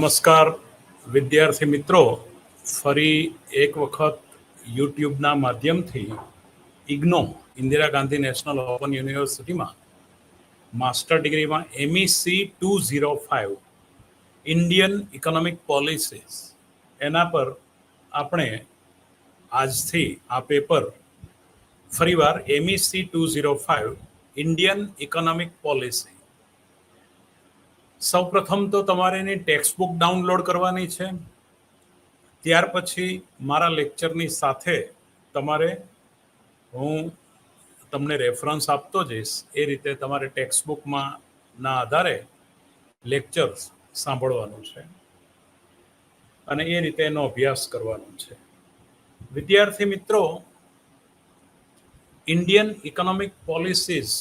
નમસ્કાર વિદ્યાર્થી મિત્રો, ફરી એક વખત યુટ્યુબના માધ્યમથી ઇગ્નો ઇન્દિરા ગાંધી નેશનલ ઓપન યુનિવર્સિટીમાં માસ્ટર ડિગ્રીમાં MEC 205 ઇન્ડિયન ઇકોનોમિક પોલિસીસ એના પર આપણે આજથી આ પેપર ફરીવાર MEC 205 ઇન્ડિયન ઇકોનોમિક પોલિસી. સૌપ્રથમ તો તમારે એની ટેક્સ્ટ બુક ડાઉનલોડ કરવાની છે. ત્યાર પછી મારા લેક્ચરની સાથે તમારે હું તમને રેફરન્સ આપતો જઈશ. એ રીતે તમારે ટેક્સ્ટ બુકમાં ના આધારે લેક્ચર્સ સાંભળવાનું છે અને એ રીતે એનો અભ્યાસ કરવાનો છે. વિદ્યાર્થી મિત્રો, ઇન્ડિયન ઇકોનોમિક પોલિસીસ,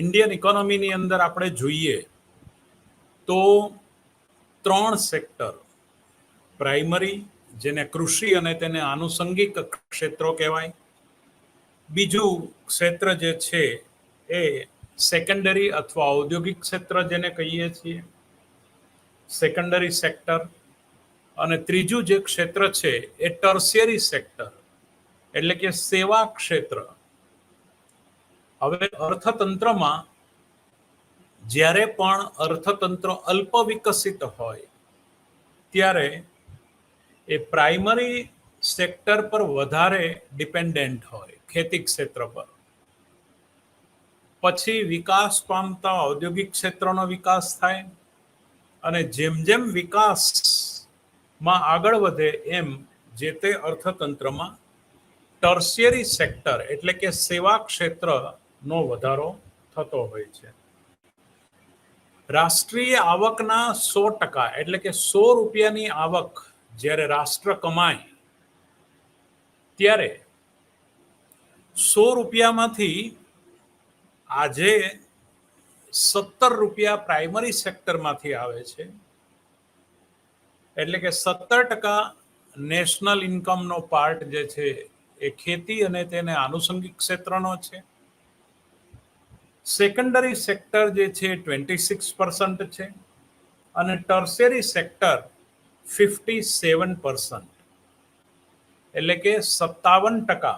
ઇન્ડિયન ઇકોનોમીની અંદર આપણે જોઈએ તો 3 સેક્ટર, પ્રાઇમરી જેને કૃષિ અને તેને આનુષંગિક ક્ષેત્રો કહેવાય, બીજું ક્ષેત્ર જે છે એ સેકન્ડરી અથવા ઔદ્યોગિક ક્ષેત્ર જેને કહીએ છીએ, સેકન્ડરી સેક્ટર, અને ત્રીજું જે ક્ષેત્ર છે એ ટર્શિયરી સેક્ટર એટલે કે સેવા ક્ષેત્ર. હવે અર્થતંત્રમાં જ્યારે પણ અર્થતંત્ર અલ્પ વિકસિત હોય ત્યારે એ પ્રાઇમરી સેક્ટર પર વધારે ડિપેન્ડન્ટ હોય, ખેતી ક્ષેત્ર પર. પછી વિકાસ પામતા ઔદ્યોગિક ક્ષેત્રનો વિકાસ થાય અને જેમ જેમ વિકાસમાં આગળ વધે એમ જે તે અર્થતંત્રમાં ટર્શિયરી સેક્ટર એટલે કે સેવા ક્ષેત્રનો વધારો થતો હોય છે. રાષ્ટ્રીય આવકના 100% એટલે કે 100 રૂપિયાની આવક જ્યારે રાષ્ટ્ર કમાય ત્યારે 100 રૂપિયામાંથી આજે 17 રૂપિયા પ્રાઇમરી સેક્ટરમાંથી આવે છે. એટલે કે 17% નેશનલ ઇન્કમનો પાર્ટ જે છે એ ખેતી અને તેને આનુષંગિક ક્ષેત્રનો છે. સેકન્ડરી સેક્ટર જે છે 26% છે અને ટર્શિયરી સેક્ટર 57%, એટલે કે 57%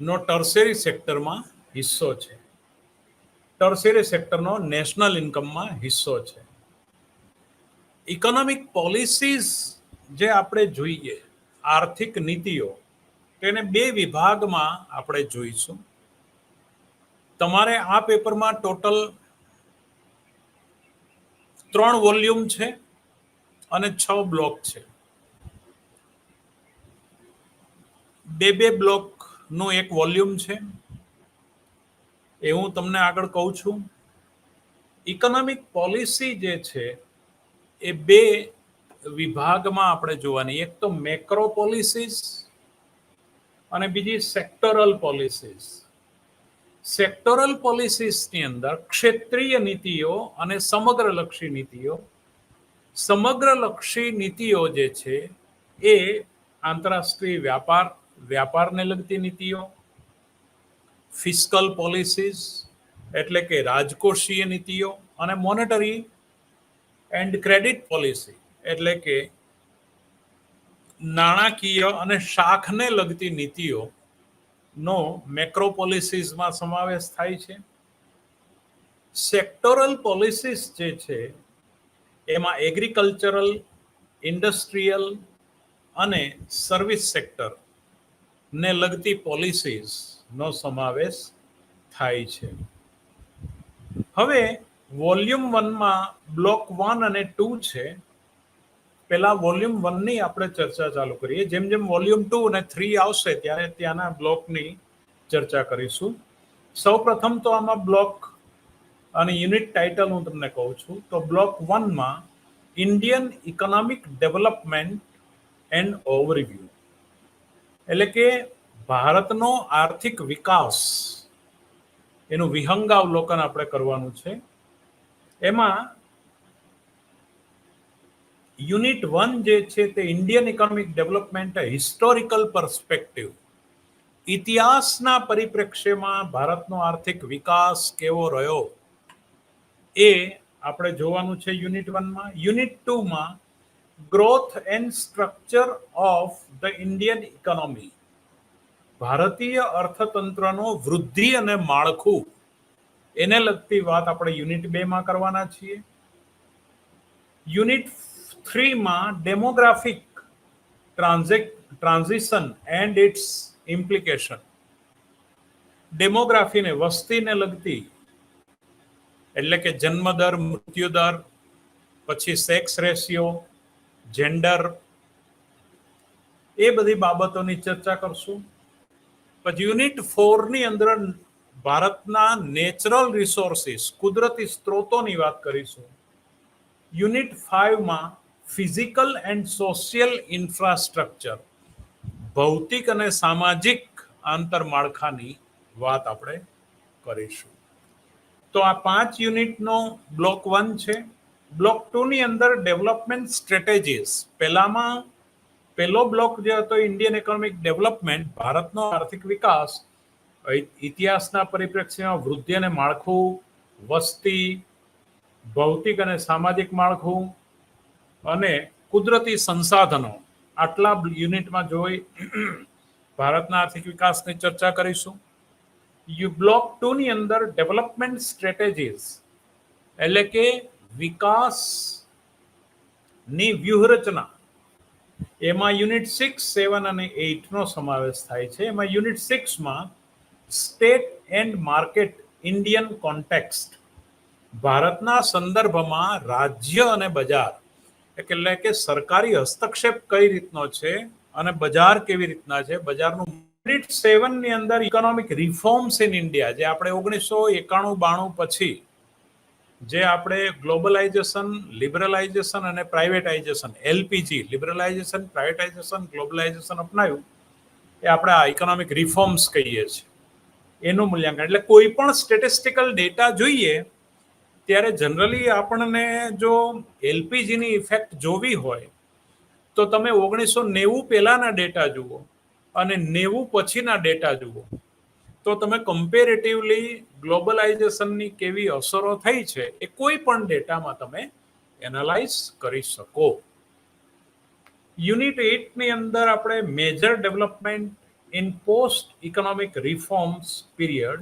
નો ટર્શિયરી સેક્ટરમાં હિસ્સો છે. ટર્શિયરી સેક્ટરનો નેશનલ ઇન્કમમાં હિસ્સો છે. ઇકોનોમિક પોલિસીઝ જે આપણે જોઈએ, આર્થિક નીતિઓ, તેને 2 વિભાગમાં આપણે જોઈશું. તમારે આ પેપરમાં ટોટલ 3 વોલ્યુમ છે અને 6 બ્લોક છે. 2 બ્લોકનું એક વોલ્યુમ છે એ હું તમને આગળ કહું છું. ઇકોનોમિક પોલિસી જે છે એ 2 વિભાગમાં આપણે જોવાની. એક તો મેક્રો પોલિસીસ અને બીજી સેક્ટરલ પોલિસીસ. સેક્ટરલ પોલિસીસની અંદર ક્ષેત્રીય નીતિઓ અને સમગ્રલક્ષી નીતિઓ. સમગ્રલક્ષી નીતિઓ જે છે એ આંતરરાષ્ટ્રીય વ્યાપારને લગતી નીતિઓ, ફિસ્કલ પોલિસીસ એટલે કે રાજકોષીય નીતિઓ, અને મોનેટરી એન્ડ ક્રેડિટ પોલિસી એટલે કે નાણાકીય અને શાખને લગતી નીતિઓનો મેક્રો પોલિસીસમાં સમાવેશ થાય છે. સેક્ટરલ પોલિસીસ જે છે એમાં એગ્રીકલ્ચરલ, ઇન્ડસ્ટ્રીયલ અને સર્વિસ સેક્ટર ને લગતી પોલિસીસનો સમાવેશ થાય છે. હવે વોલ્યુમ 1માં બ્લોક 1 અને 2 છે. પહેલા વોલ્યુમ 1ની આપણે ચર્ચા ચાલુ કરીએ. જેમ જેમ વોલ્યુમ 2 અને 3 આવશે ત્યારે ત્યાંના બ્લોકની ચર્ચા કરીશું. સૌ પ્રથમ તો આમાં બ્લોક અને યુનિટ ટાઇટલ હું તમને કહું છું. તો બ્લોક 1માં Indian economic development and overview એટલે કે ભારતનો આર્થિક વિકાસ એનું વિહંગાવલોકન આપણે કરવાનું છે. એમાં યુનિટ 1 જે છે તે Indian economic development historical perspective, ઇતિહાસના પરિપ્રેક્ષ્યમાં ભારતનો આર્થિક વિકાસ કેવો રહ્યો એ આપણે જોવાનું છે યુનિટ 1 માં. યુનિટ 2 માં growth and structure of the Indian economy, ભારતીય અર્થતંત્રનો વૃદ્ધિ અને માળખું, એને લગતી વાત આપણે યુનિટ 2 માં કરવાના છીએ. યુનિટ 3 માં demographic transition and its implication, ડેમોગ્રાફીને, વસ્તીને લગતી, એટલે કે જન્મદર, મૃત્યુદર, પછી સેક્સ રેશિયો, જેન્ડર, એ બધી બાબતોની ચર્ચા કરશું. પછી યુનિટ 4 ની અંદર ભારતના નેચરલ રિસોર્સિસ, કુદરતી સ્ત્રોતોની વાત કરીશું. યુનિટ 5 માં ફિઝિકલ એન્ડ સોશિયલ ઇન્ફ્રાસ્ટ્રક્ચર, ભૌતિક અને સામાજિક આંતરમાળખાની વાત આપણે કરીશું. તો આ 5 યુનિટનો બ્લોક 1 છે. બ્લોક 2 ની અંદર ડેવલપમેન્ટ સ્ટ્રેટેજીસ, પહેલો બ્લોક જે હતો ઇન્ડિયન ઇકોનોમિક ડેવલપમેન્ટ, ભારતનો આર્થિક વિકાસ, ઇતિહાસના પરિપ્રેક્ષ્યમાં વૃદ્ધિ અને માળખું, વસ્તી, ભૌતિક અને સામાજિક માળખું અને કુદરતી સંસાધનો, આટલા યુનિટમાં જોઈ ભારતના આર્થિક વિકાસની ચર્ચા કરીશું. બ્લોક 2 ની અંદર ડેવલપમેન્ટ સ્ટ્રેટેજીસ, એટલે કે વિકાસની વ્યૂહરચના, એમાં યુનિટ 6, 7 અને 8 નો સમાવેશ થાય છે. એમાં યુનિટ 6 માં state and market Indian context, ભારતના સંદર્ભમાં રાજ્ય અને બજાર, એટલે કે સરકારી હસ્તક્ષેપ કઈ રીતનો છે અને બજાર કેવી રીતના છે, બજારનું. યુનિટ 7 ની અંદર ઇકોનોમિક રિફોર્મ્સ ઇન ઇન્ડિયા, જે આપણે 1991-92 પછી જે આપણે ગ્લોબલાઇઝેશન, લિબરલાઇઝેશન અને પ્રાઇવેટાઇઝેશન, એલપીજી, લિબરલાઇઝેશન, પ્રાઇવેટાઇઝેશન, ગ્લોબલાઇઝેશન અપનાવ્યું, એ આપણે આ ઇકોનોમિક રિફોર્મ્સ કહીએ છીએ. એનું મૂલ્યાંકન, એટલે કોઈ પણ સ્ટેટિસ્ટિકલ ડેટા જોઈએ ત્યારે જનરલી આપણને જો એલપીજીની ઇફેક્ટ જોવી હોય તો તમે 1990 પહેલાના ડેટા જુઓ અને 90 પછીના ડેટા જુઓ, તો તમે કમ્પેરેટિવલી ગ્લોબલાઇઝેશનની કેવી અસરો થઈ છે એ કોઈ પણ ડેટામાં તમે એનાલાઇઝ કરી શકો. યુનિટ 8 ની અંદર આપણે major development in post economic reforms period,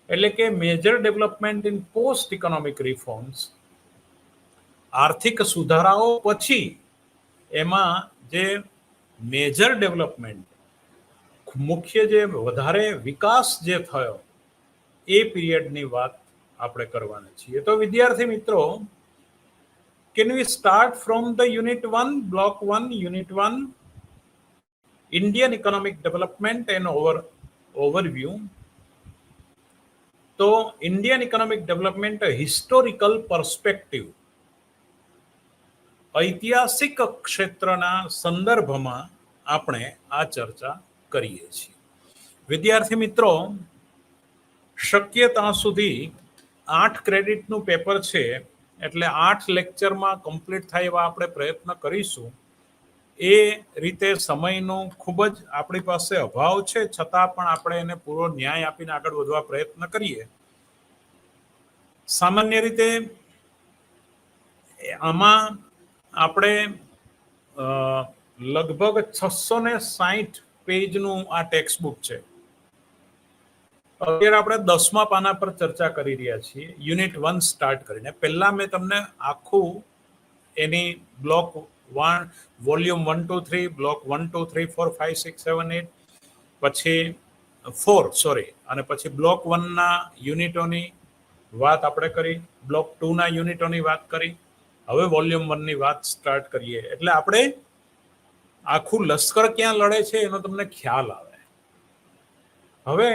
એટલે કે major development in post economic reforms, આર્થિક સુધારાઓ પછી એમાં જે મેજર ડેવલપમેન્ટ, મુખ્ય જે વધારે વિકાસ જે થયો એ પીરિયડની વાત આપણે કરવાના છીએ. તો વિદ્યાર્થી મિત્રો, can we start from the unit 1, block 1, unit 1, Indian economic development and overview. તો Indian economic development historical perspective, ઐતિહાસિક ક્ષેત્રના સંદર્ભમાં આપણે આ ચર્ચા કરીએ છીએ. વિદ્યાર્થી મિત્રો, શક્ય ત્યાં સુધી 8 ક્રેડિટનું પેપર છે, એટલે 8 લેક્ચરમાં કમ્પ્લીટ થાય એવા આપણે પ્રયત્ન કરીશું. એ રીતે સમયનો ખૂબ જ આપણી પાસે અભાવ છે, છતાં પણ આપણે એને પૂરો ન્યાય આપીને આગળ વધવા પ્રયત્ન કરીએ. સામાન્ય રીતે આમાં આપણે લગભગ 660 પેજનું આ ટેક્સ્ટ બુક છે. અત્યારે આપણે 10મા પાના પર ચર્ચા કરી રહ્યા છીએ, યુનિટ 1 સ્ટાર્ટ કરીને. પહેલા મેં તમને આખું એની બ્લોક 1, વોલ્યુમ 1, 2, 3, બ્લોક 1, 2, 3, 4, 5, 6, 7, 8, પછી 4 અને પછી બ્લોક 1ના યુનિટોની વાત આપણે કરી, બ્લોક 2ના યુનિટોની વાત કરી. હવે વોલ્યુમ 1ની વાત સ્ટાર્ટ કરીએ, એટલે આપણે આખું લશ્કર ક્યાં લડે છે એનો તમને ખ્યાલ આવે. હવે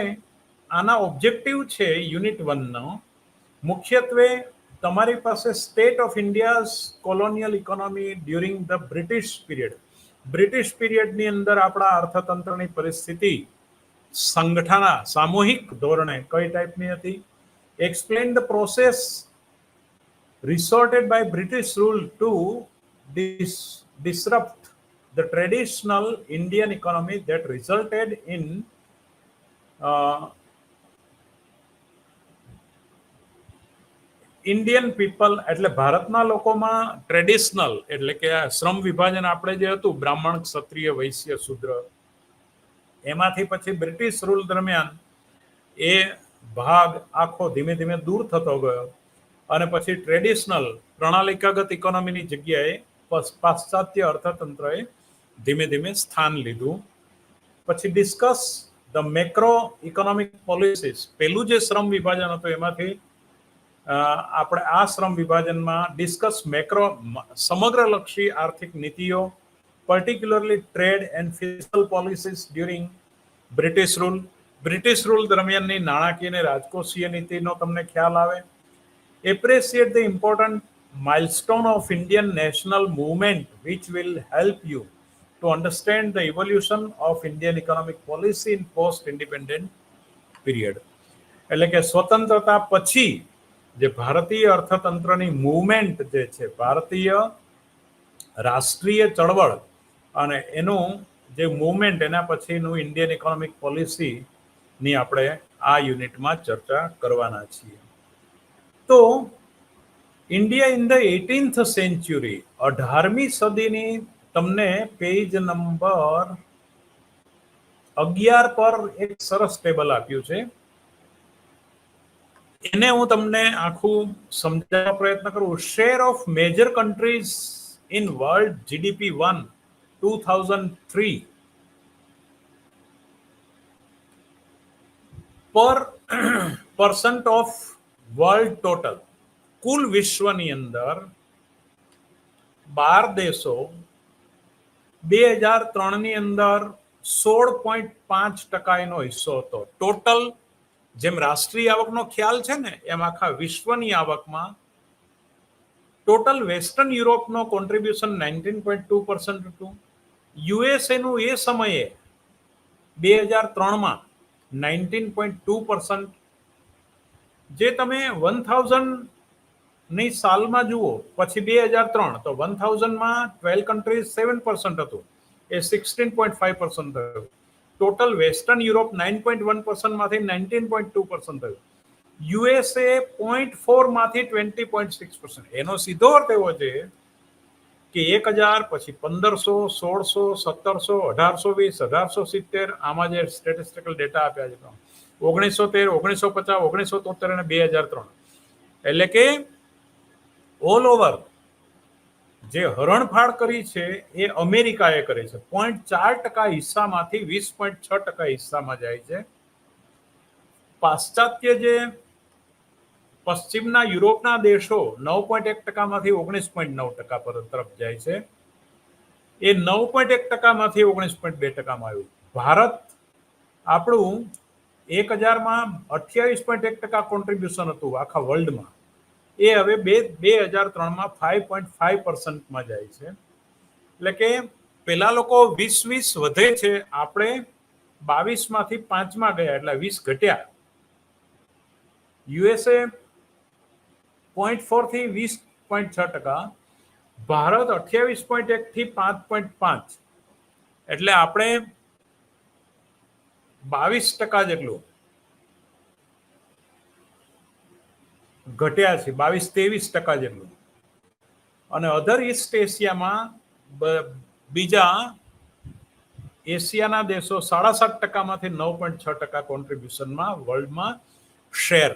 આના ઓબ્જેક્ટિવ છે યુનિટ 1નો, મુખ્યત્વે તમારી પાસે state of India's colonial economy during the British period, British પીરિયડની અંદર આપણા અર્થતંત્રની પરિસ્થિતિ સંગઠના સામૂહિક ધોરણે કઈ ટાઈપની હતી, explain the process resorted by British rule to disrupt the traditional Indian economy that resulted in Indian people એટલે ભારતના લોકોમાં ટ્રેડિશનલ એટલે કે આ શ્રમ વિભાજન આપણે જે હતું બ્રાહ્મણ, ક્ષત્રિય, વૈશ્ય, શૂદ્ર, એમાંથી પછી બ્રિટિશ રૂલ દરમિયાન એ ભાગ આખો ધીમે ધીમે દૂર થતો ગયો અને પછી ટ્રેડિશનલ પ્રણાલિકાગત ઇકોનોમીની જગ્યાએ પાશ્ચાત્ય અર્થતંત્રએ ધીમે ધીમે સ્થાન લીધું. પછી discuss the macro economic policies, પેલું જે શ્રમ વિભાજન હતું એમાંથી આપણે આ શ્રમ વિભાજનમાં ડિસ્કસ મેક્રો સમગ્રલક્ષી આર્થિક નીતિઓ, particularly trade and fiscal policies during British rule. British rule દરમિયાનની નાણાકીય અને રાજકોષીય નીતિનો તમને ખ્યાલ આવે. Appreciate the important milestone of Indian national movement which will help you to understand the evolution of Indian economic policy in post-independent period. એટલે કે સ્વતંત્રતા પછી જે ભારતીય અર્થતંત્રની મૂવમેન્ટ જે છે, ભારતીય રાષ્ટ્રીય ચળવળ અને એનું જે મૂવમેન્ટ એના પછીનું ઇન્ડિયન ઇકોનોમિક પોલિસીની આપણે આ યુનિટમાં ચર્ચા કરવાના છીએ. તો India in the 18th century, 18મી સદીની તમને પેજ નંબર 11 પર એક સરસ ટેબલ આપ્યું છે. એને હું તમને આખું સમજાવવા પ્રયત્ન કરું. Share of major countries in world GDP 1 2003 પર પરસન્ટ ઓફ વર્લ્ડ ટોટલ. કુલ વિશ્વની અંદર 12 દેશો 2003ની અંદર 16.5% એનો હિસ્સો હતો. ટોટલ જેમ રાષ્ટ્રીય આવકનો ખ્યાલ છે ને, એમ આખા વિશ્વની આવકમાં ટોટલ વેસ્ટર્ન યુરોપનો કોન્ટ્રીબ્યુશન 19.2% હતું. યુએસએનું એ સમયે 2003માં 19.2%. જે તમે 1000ની સાલમાં જુઓ પછી 2003 તો 1000માં 12 કન્ટ્રીઝ 7% હતું, એ 16.5% થયું. ટોટલ વેસ્ટર્ન યુરોપ 9.1% માંથી 19.2% થયું. યુએસએ 0.4 માંથી 20.6%. એનો સીધો અર્થ એવો છે કે 1000 પછી 1500, 1600, 1700, 1820, 1870, આમાં જે સ્ટેટિસ્ટિકલ ડેટા આપ્યા છે 1913, 1950, 1973 અને 2003. એટલે કે ઓલ ઓવર જે હરણફાળ કરી છે એ અમેરિકાએ કરી છે. 0.4% હિસ્સામાંથી 20.6% હિસ્સામાં જાય છે. પાશ્ચાત્ય જે પશ્ચિમના યુરોપના દેશો 9.1% માંથી 19.9% પર તરફ જાય છે. એ 9.1% માંથી 19.2% આવ્યું. ભારત આપણું 1000માં 28.1% કોન્ટ્રીબ્યુશન હતું આખા વર્લ્ડમાં, એ હવે 2003માં 5.5%માં જાય છે. એટલે કે પેલા લોકો 20 વધે છે, આપણે 22 માંથી 5માં ગયા એટલે 20 ઘટ્યા. યુએસએ 0.4 થી 20.6%, ભારત 28.1 થી 5.5, એટલે આપણે 22% જેટલું ઘટ્યા છે, 22-23% જેટલું. અને અધર ઈસ્ટ એશિયામાં બીજા એશિયાના દેશો 7.5% માંથી 9.6% કોન્ટ્રીબ્યુશનમાં વર્લ્ડમાં શેર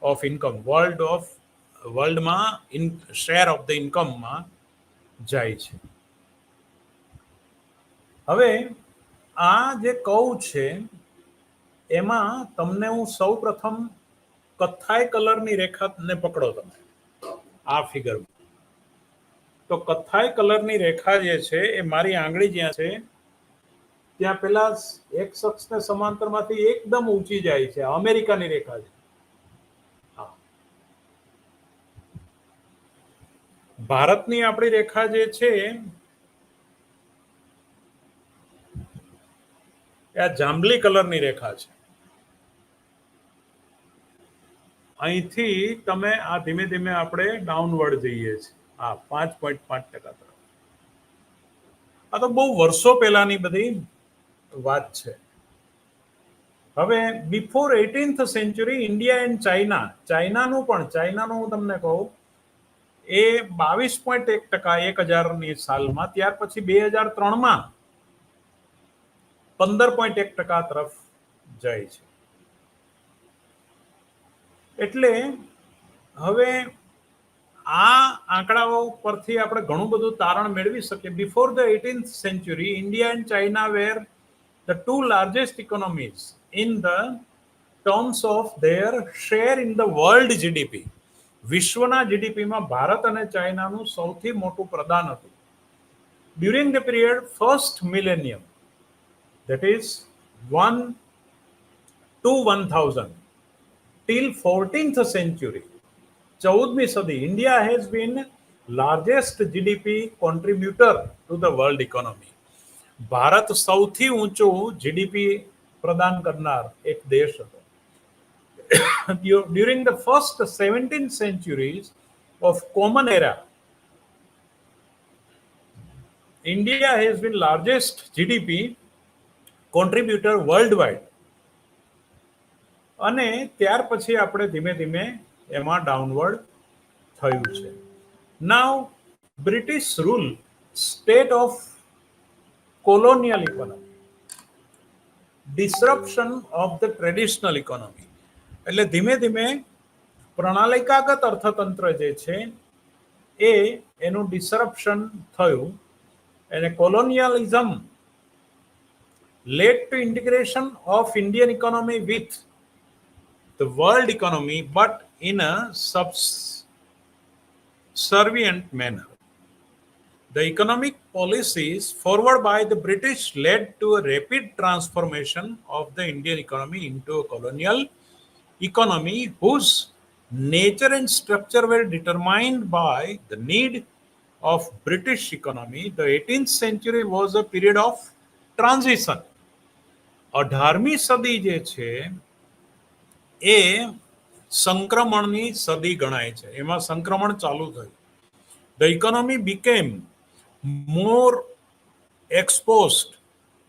ઓફ ઇન્કમ, વર્લ્ડમાં શેર ઓફ ધ ઇન્કમમાં જાય છે. હવે આ જે કહું છે એમાં તમને હું સૌ પ્રથમ કથ્થાઈ કલરની રેખાને પકડો તમે આ ફિગરમાં. તો કથ્થાઈ કલરની રેખા જે છે એ મારી આંગળી જ્યાં છે ત્યાં પેલા એક્સ અક્ષને સમાંતરમાંથી એકદમ ઊંચી જાય છે. અમેરિકાની રેખા છે. ભારતની આપણી રેખા જે છે આ જાંબલી કલરની રેખા છે. અહીંથી તમે આ ધીમે ધીમે આપણે ડાઉનવર્ડ જઈએ છીએ. 5.5% તરફ. આ તો બહુ વર્ષો પહેલાની બધી વાત છે. હવે before 18th century India and ચાઇનાનું હું તમને કહું, એ 22.1%, 1000ની સાલમાં, ત્યાર પછી 2003માં 15.1% તરફ જાય છે. એટલે હવે આ આંકડાઓ પરથી આપણે ઘણું બધું તારણ મેળવી શકીએ. Before the 18th century India and China were the two largest economies in the terms of their share in the world GDP. વિશ્વના જીડીપીમાં ભારત અને ચાઇનાનું સૌથી મોટું પ્રદાન હતું. During the period first millennium, that is 1 to 1000 till 14th century, 14મી સદી, India has been largest GDP contributor to the world economy. Bharat સૌથી ઊંચું જીડીપી પ્રદાન કરનાર એક દેશ હતો. During the first 17 centuries of common era, India has been largest GDP contributor worldwide. અને ત્યાર પછી આપણે ધીમે ધીમે એમાં ડાઉનવર્ડ થયું છે. Now British rule state of colonial economy, disruption of the traditional economy. એટલે ધીમે ધીમે પ્રણાલિકાગત અર્થતંત્ર જે છે એનું ડિસરપ્શન થયું, અને કોલોનિયલિઝમ led to integration of Indian economy with the world economy, but in a subservient manner. The economic policies forward by the British led to a rapid transformation of the Indian economy into a colonial economy whose nature and structure were determined by the need of British economy. The 18th century was a period of transition. 18મી સદી જે છે એ સંક્રમણની સદી ગણાય છે. એમાં સંક્રમણ ચાલુ થયું. The economy became more exposed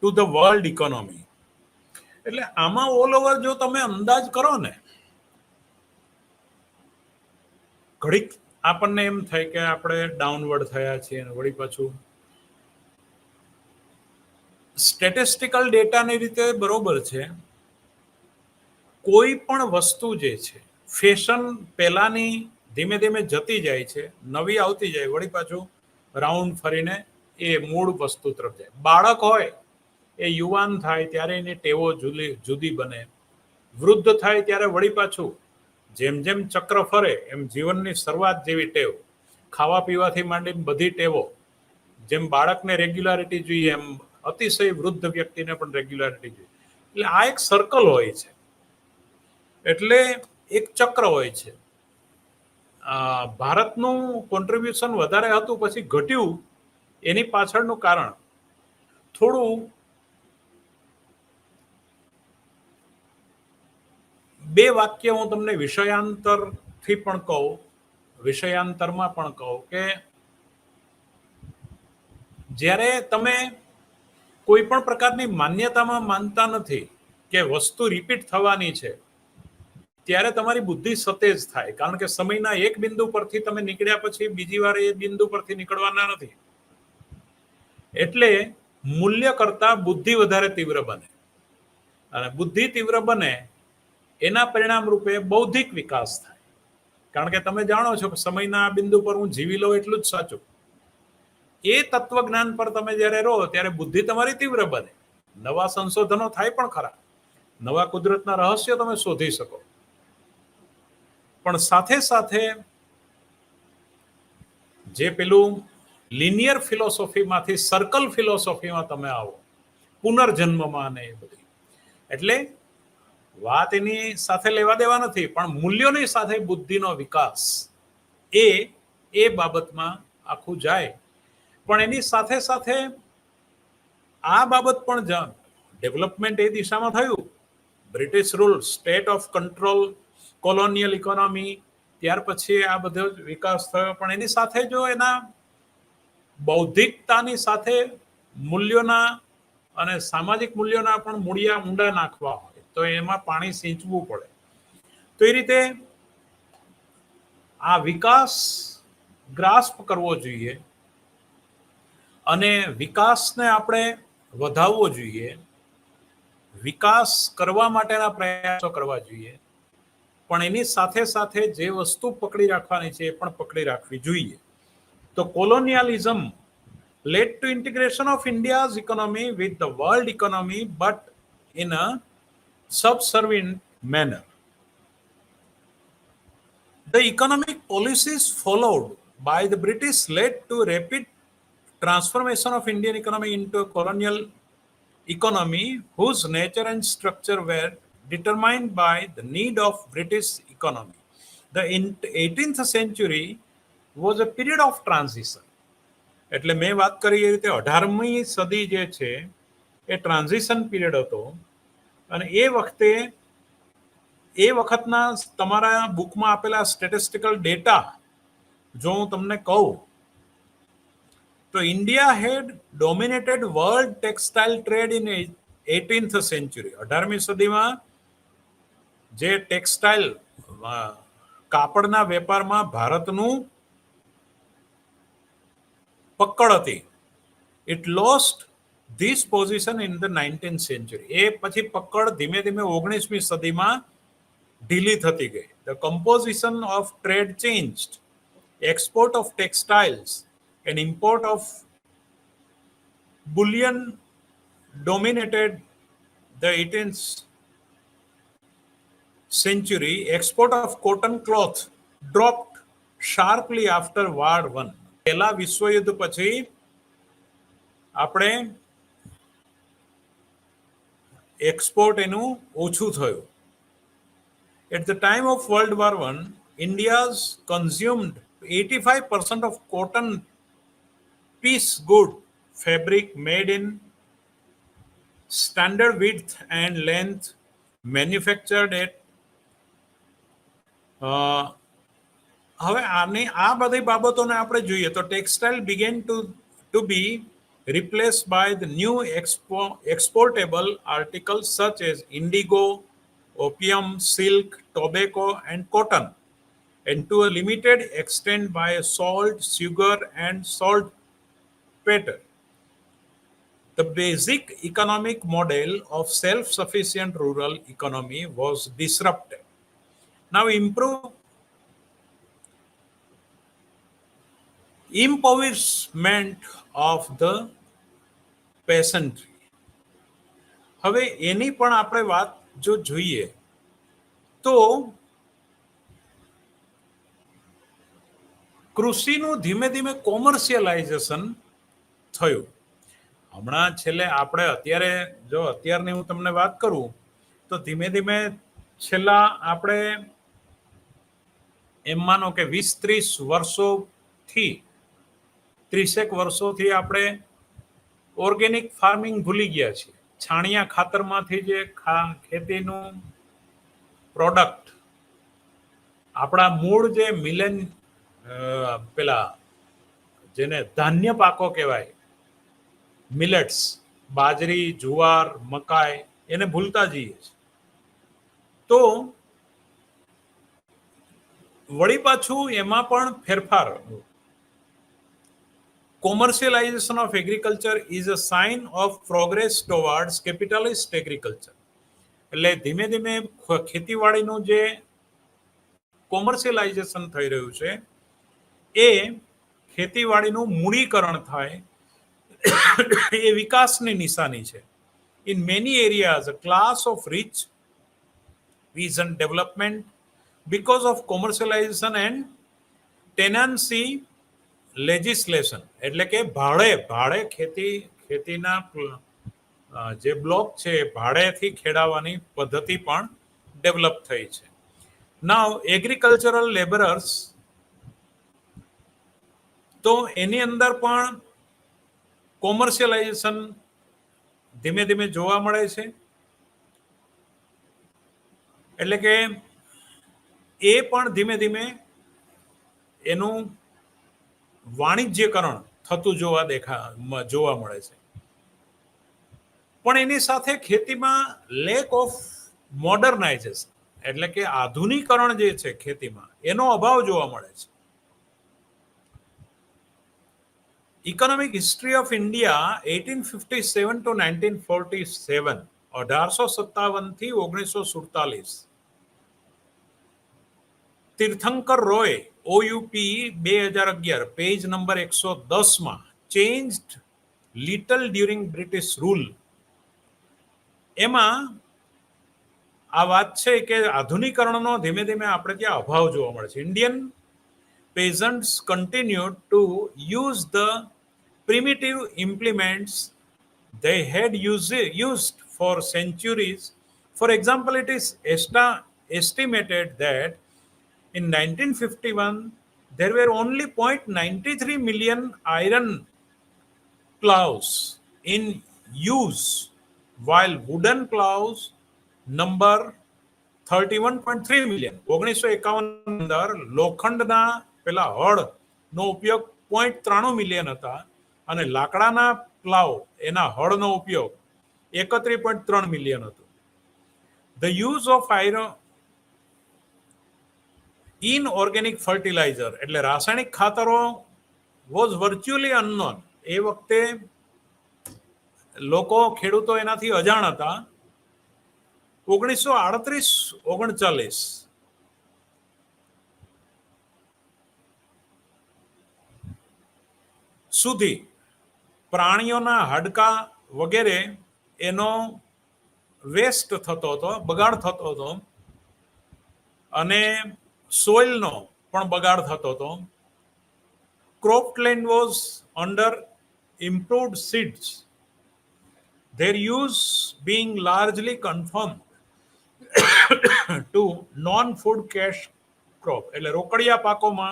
to the world economy. એટલે આમાં ઓલ ઓવર જો તમે અંદાજ કરો ને, ઘડીક આપણને એમ થાય કે આપણે ડાઉનવર્ડ થયા છીએ, વળી પાછું સ્ટેટિસ્ટિકલ ડેટાની રીતે બરોબર છે. કોઈ પણ વસ્તુ જે છે, ફેશન પહેલાની ધીમે ધીમે જતી જાય છે, નવી આવતી જાય, વળી પાછું રાઉન્ડ ફરીને એ મૂળ વસ્તુ તરફ જાય. બાળક હોય એ યુવાન થાય ત્યારે એની ટેવો જુદી બને, વૃદ્ધ થાય ત્યારે વળી પાછું જેમ જેમ ચક્ર ફરે એમ જીવનની શરૂઆત જેવી ટેવ, ખાવા પીવાથી માંડીને બધી ટેવો, જેમ બાળકને રેગ્યુલારિટી જોઈએ એમ અતિશય વૃદ્ધ વ્યક્તિને પણ રેગ્યુલારિટી જોઈએ. એટલે આ એક સર્કલ હોય છે, એટલે એક ચક્ર હોય છે. ભારતનું કોન્ટ્રીબ્યુશન વધારે હતું, પછી ઘટ્યું. એની પાછળનું કારણ થોડું બે વાક્ય હું તમને વિષયાંતરથી પણ કહું, વિષયાંતરમાં પણ કહું કે જ્યારે તમે કોઈ પણ પ્રકારની માન્યતામાં માનતા નથી કે વસ્તુ રિપીટ થવાની છે, ત્યારે તમારી બુદ્ધિ સતેજ થાય. કારણ કે સમયના એક બિંદુ પરથી તમે નીકળ્યા પછી બીજી વાર એ બિંદુ પરથી નીકળવાના નથી. એટલે મૂલ્ય કરતા બુદ્ધિ વધારે તીવ્ર બને, અને બુદ્ધિ તીવ્ર બને એના પરિણામ રૂપે બૌદ્ધિક વિકાસ થાય. કારણ કે તમે જાણો છો કે સમયના બિંદુ પર હું જીવી લઉં એટલું જ સાચું. એ તત્વજ્ઞાન પર તમે જ્યારે રહો ત્યારે બુદ્ધિ તમારી તીવ્ર બને, નવા સંશોધનો થાય પણ ખરા, નવા કુદરતના રહસ્યો તમે શોધી શકો, પણ સાથે સાથે જે પેલું લિનિયર ફિલોસોફીમાંથી સર્કલ ફિલોસોફીમાં તમે આવો, પુનર્જન્મમાં ને એ બધી. એટલે વાત એની સાથે લેવા દેવા નથી, પણ મૂલ્યોની સાથે બુદ્ધિનો વિકાસ એ બાબતમાં આખું જાય. પણ એની સાથે સાથે આ બાબત પણ ડેવલપમેન્ટ એ દિશામાં થયું. British rule, state of control, colonial economy, ત્યાર પછી આ બધો વિકાસ થયો. પણ એની સાથે જો એના બૌદ્ધિકતાની સાથે મૂલ્યોના અને સામાજિક મૂલ્યોના પણ મૂળિયા ઊંડા નાખવા હોય તો તો એમાં પાણી સિંચવું પડે. તો એ રીતે આ વિકાસ ગ્રાસ્પ કરવો જોઈએ અને વિકાસને આપણે વધારવો જોઈએ, વિકાસ કરવા માટેના પ્રયાસો કરવા જોઈએ, પણ એની સાથે સાથે જે વસ્તુ પકડી રાખવાની છે એ પણ પકડી રાખવી જોઈએ. તો કોલોનિયલિઝમ led to integration of India's economy with the world economy, but in a subservient manner. The economic policies followed by the British led to rapid transformation of Indian economy into a colonial economy whose nature and structure were determined by the need of British economy. The 18th century was a period of transition. એટલે મેં વાત કરી એ રીતે 18મી સદી જે છે એ transition period હતો અને એ વખતના તમારા બુકમાં આપેલા સ્ટેટિસ્ટિકલ ડેટા જો હું તમને કહું તો India had dominated world textile trade in 18th century. 18મી સદીમાં જે ટેક્સટાઇલ કાપડના વેપારમાં ભારતનું પકડ હતી. It lost this position in the 19th century. એ પછી પકડ ધીમે ધીમે 19મી સદીમાં ઢીલી થતી ગઈ. The composition of trade changed. Export of textiles and import of bullion dominated the 18th century. Export of cotton cloth dropped sharply after World War I. પહેલા વિશ્વયુદ્ધ પછી આપણે એક્સપોર્ટ એનું ઓછું થયું. At the time of World War I, India's consumed 85% of cotton piece good fabric made in standard width and length manufactured at હવે આ બધી બાબતોને આપણે જોઈએ તો textile began to be replaced by the new exportable articles such as indigo, opium, silk, tobacco and cotton, and to a limited extent by salt, sugar and saltpeter. The basic economic model of self-sufficient rural economy was disrupted. Now, impoverishment of the peasantry. હવે એની પણ આપણે વાત જો જોઈએ તો કૃષિનું ધીમે ધીમે કોમર્શિયલાઇઝેશન થયું. હમણાં છેલ્લે આપણે અત્યારની હું તમને વાત કરું તો ધીમે ધીમે છેલ્લા આપણે એમ માનો કે 20-30 વર્ષોથી 30 વર્ષોથી આપણે ઓર્ગેનિક ફાર્મિંગ ભૂલી ગયા છીએ. છાણિયા ખાતરમાંથી જે ખેતીનું પ્રોડક્ટ આપણા મૂળ જે પેલા જેને ધાન્ય પાકો કહેવાય, મિલેટ્સ, બાજરી, જુવાર, મકાઈ, એને ભૂલતા જઈએ છીએ. તો વળી પાછું એમાં પણ ફેરફાર. Commercialization of agriculture is a sign of progress towards capitalist agriculture. એટલે ધીમે ધીમે ખેતીવાડીનું જે કોમર્શિયલાઇઝેશન થઈ રહ્યું છે એ ખેતીવાડીનું મૂડીકરણ થાય એ વિકાસની નિશાની છે. In many areas, a class of rich vision development because of commercialization and tenancy legislation. એટલે કે ભાડે ખેતીના જે બ્લોક છે ભાડેથી ખેડાવવાની પદ્ધતિ પણ ડેવલપ થઈ છે. Now, agricultural laborers, તો એની અંદર પણ કોમર્શિયલાઇઝેશન ધીમે ધીમે જોવા મળે છે. એટલે કે એ પણ ધીમે ધીમે એનું વાણિજ્યકરણ થતું જોવા મળે છે. પણ એની સાથે ખેતીમાં લેક ઓફ મોડર્નાઇઝેશન એટલે કે આધુનિકરણ જે છે ખેતીમાં એનો અભાવ જોવા મળે છે. Economic history of India 1857 to 1947, 1857 થી 1947. તીર્થંકર રોય OUPE 2011 પેજ નંબર 110 માં changed little during British rule. એમાં આ વાત છે કે આધુનિકરણનો ધીમે ધીમે આપણે ત્યાં અભાવ જોવા મળે છે. Indian peasants continued to use the primitive implements they had used for centuries. For example, it is estimated that in 1951 there were only 0.93 million iron plows in use, while wooden plows number 31.3 million. 1951 અંદર લોખંડના પેલા હળનો ઉપયોગ 0.93 million હતા અને લાકડાના plough એના હળનો ઉપયોગ 31.3 million હતો. The use of iron in organic fertilizer એટલે રાસાયણિક ખાતરો was virtually unknown. એ વખતે લોકો ખેડૂતો એનાથી અજાણ હતા. 1938-39 સુધી પ્રાણીઓના હાડકા વગેરે એનો વેસ્ટ થતો હતો, બગાડ થતો હતો અને સોઇલનો પણ બગાડ થતો હતો. Cropland was under improved seeds, their use being largely confined to non-food cash crop એટલે રોકડિયા પાકોમાં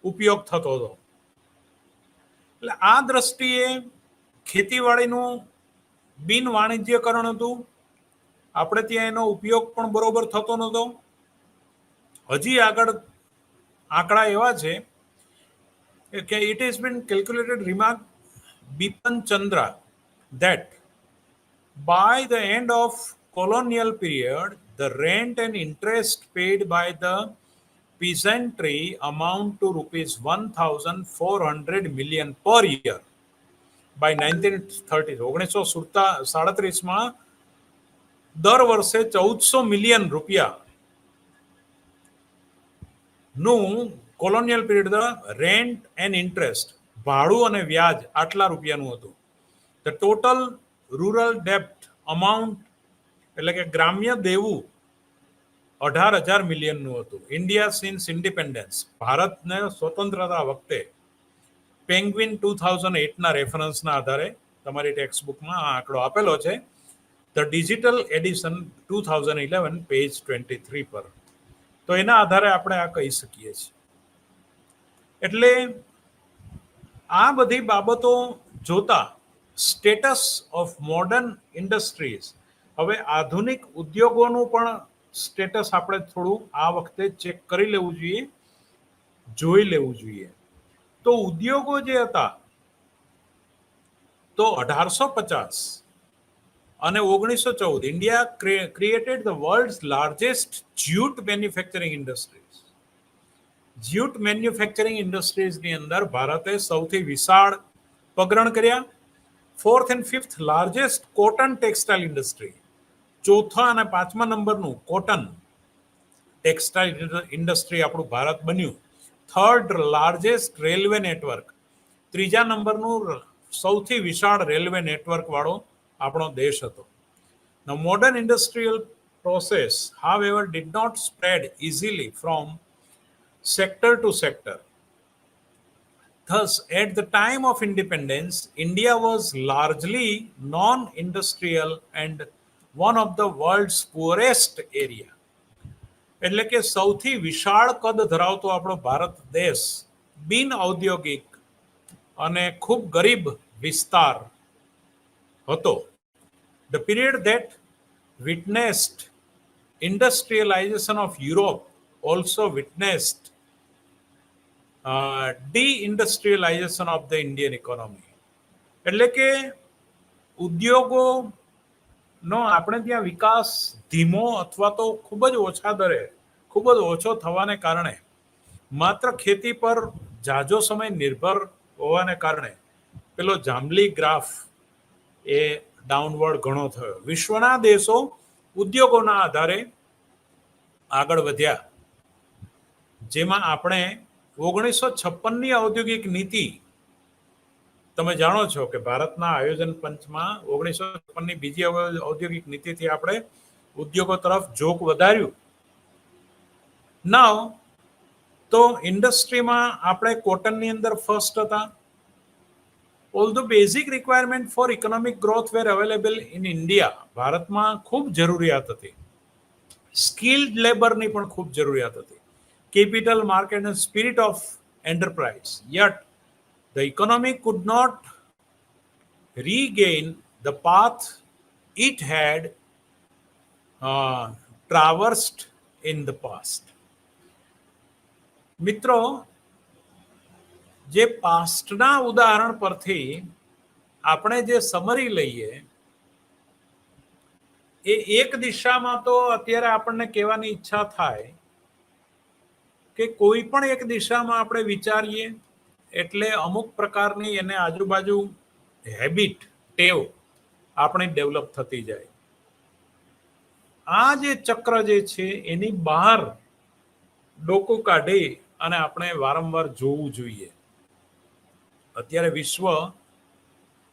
ઉપયોગ થતો હતો. એટલે આ દ્રષ્ટિએ ખેતીવાડીનું બિન વાણિજ્યકરણ હતું. આપણે ત્યાં એનો ઉપયોગ પણ બરોબર થતો નહોતો. હજી આગળ આંકડા એવા છે કે it has been calculated, remark Bipan Chandra, that by the end of colonial period the rent and interest paid by the peasantry amount to rupees 1400 million per year. By 1930, 1937 માં દર વર્ષે 1400 મિલિયન રૂપિયા નું colonial period rent and interest ભાડું અને વ્યાજ આટલા રૂપિયાનું હતું. ધ ટોટલ રૂરલ ડેપ્ટ અમાઉન્ટ એટલે કે ગ્રામ્ય દેવું 18,000 મિલિયનનું હતું. ઇન્ડિયા સિન્સ ઇન્ડિપેન્ડન્સ ભારતને સ્વતંત્રતા વખતે પેંગ્વિન 2008ના રેફરન્સના આધારે તમારી ટેક્સ્ટ બુકમાં આ આંકડો આપેલો છે. ધ ડિજિટલ એડિશન 2011 પેજ 23 પર. તો એના આધારે આપણે આ કહી શકીએ છીએ. એટલે આ બધી બાબતો જોતા સ્ટેટસ ઓફ મોડર્ન ઇન્ડસ્ટ્રીઝ, હવે આધુનિક ઉદ્યોગોનું પણ સ્ટેટસ આપણે થોડું આ વખતે ચેક કરી લેવું જોઈએ, જોઈ લેવું જોઈએ. તો ઉદ્યોગો જે હતા તો 1850 અને 1914 India created the world's largest jute manufacturing industries. Jute manufacturing ઇન્ડસ્ટ્રીઝની અંદર ભારતે સૌથી વિશાળ પગરણ કર્યા. 4th and 5th largest cotton textile industry, 4થા અને 5મા નંબરનું કોટન ટેક્સટાઇલ ઇન્ડસ્ટ્રી આપણું ભારત બન્યું. 3rd લાર્જેસ્ટ રેલવે નેટવર્ક, 3જા નંબરનું સૌથી વિશાળ રેલવે નેટવર્ક વાળો આપણો દેશ હતો. Now modern industrial process however did not spread easily from sector to sector. Thus, at the time of independence, India was largely non-industrial and one of the world's poorest area. એટલે કે સૌથી વિશાળ કદ ધરાવતો આપણો ભારત દેશ બિન ઔદ્યોગિક અને ખૂબ ગરીબ વિસ્તાર હતો. The period that witnessed industrialization of Europe also witnessed de-industrialization of the Indian economy. એટલે કે ઉદ્યોગો નો આપણે ત્યાં વિકાસ ધીમો અથવા તો ખૂબ જ ઓછા દરે ખૂબ જ ઓછો થવાને કારણે માત્ર ખેતી પર ઝાઝો સમય નિર્ભર હોવાને કારણે પેલો જાંબલી ગ્રાફ એ ડાઉનવર્ડ ઘણો થયો. વિશ્વના દેશો ઉદ્યોગોના આધારે આગળ વધ્યા, જેમાં આપણે 1956ની ઔદ્યોગિક નીતિ, તમે જાણો છો કે ભારતના આયોજન પંચમાં 1956ની બીજી ઔદ્યોગિક નીતિથી આપણે ઉદ્યોગો તરફ ઝોક વધાર્યું. નાવ તો ઇન્ડસ્ટ્રીમાં આપણે કોટનની અંદર ફર્સ્ટ હતા. Although basic requirement for economic growth were available in India, ભારતમાં ખૂબ જરૂરિયાત હતી. સ્કિલ્ડ લેબરની પણ ખૂબ જરૂરિયાત હતી. Capital market and spirit of enterprise, yet the economy could not regain the path it had traversed in the past. મિત્રો, જે પાસ્ટના ઉદાહરણ પરથી આપણે જે સમરી લઈએ એ એક દિશામાં તો અત્યારે આપણને કહેવાની ઈચ્છા થાય કે કોઈ પણ એક દિશામાં આપણે વિચારીએ એટલે અમુક પ્રકારની એને આજુબાજુ હેબિટ, ટેવ આપણે ડેવલપ થતી જાય. આ જે ચક્ર જે છે એની બહાર ડોકું કાઢી અને આપણે વારંવાર જોવું જોઈએ. અત્યારે વિશ્વ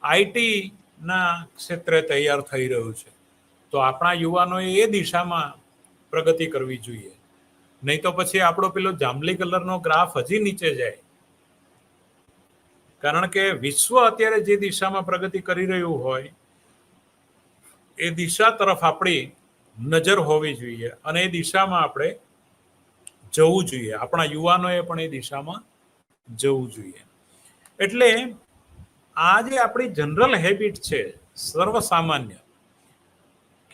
આઈટી ના ક્ષેત્રે તૈયાર થઈ રહ્યું છે, તો આપણા યુવાનોએ એ દિશામાં પ્રગતિ કરવી જોઈએ. નહીં તો પછી આપણો પેલો જાંબલી કલરનો ગ્રાફ હજી નીચે જાય. કારણ કે વિશ્વ અત્યારે જે દિશામાં પ્રગતિ કરી રહ્યું હોય એ દિશા તરફ આપણી નજર હોવી જોઈએ અને એ દિશામાં આપણે જવું જોઈએ. આપણા યુવાનોએ પણ એ દિશામાં જવું જોઈએ. એટલે આ જે આપણી જનરલ હેબિટ છે, સર્વસામાન્ય,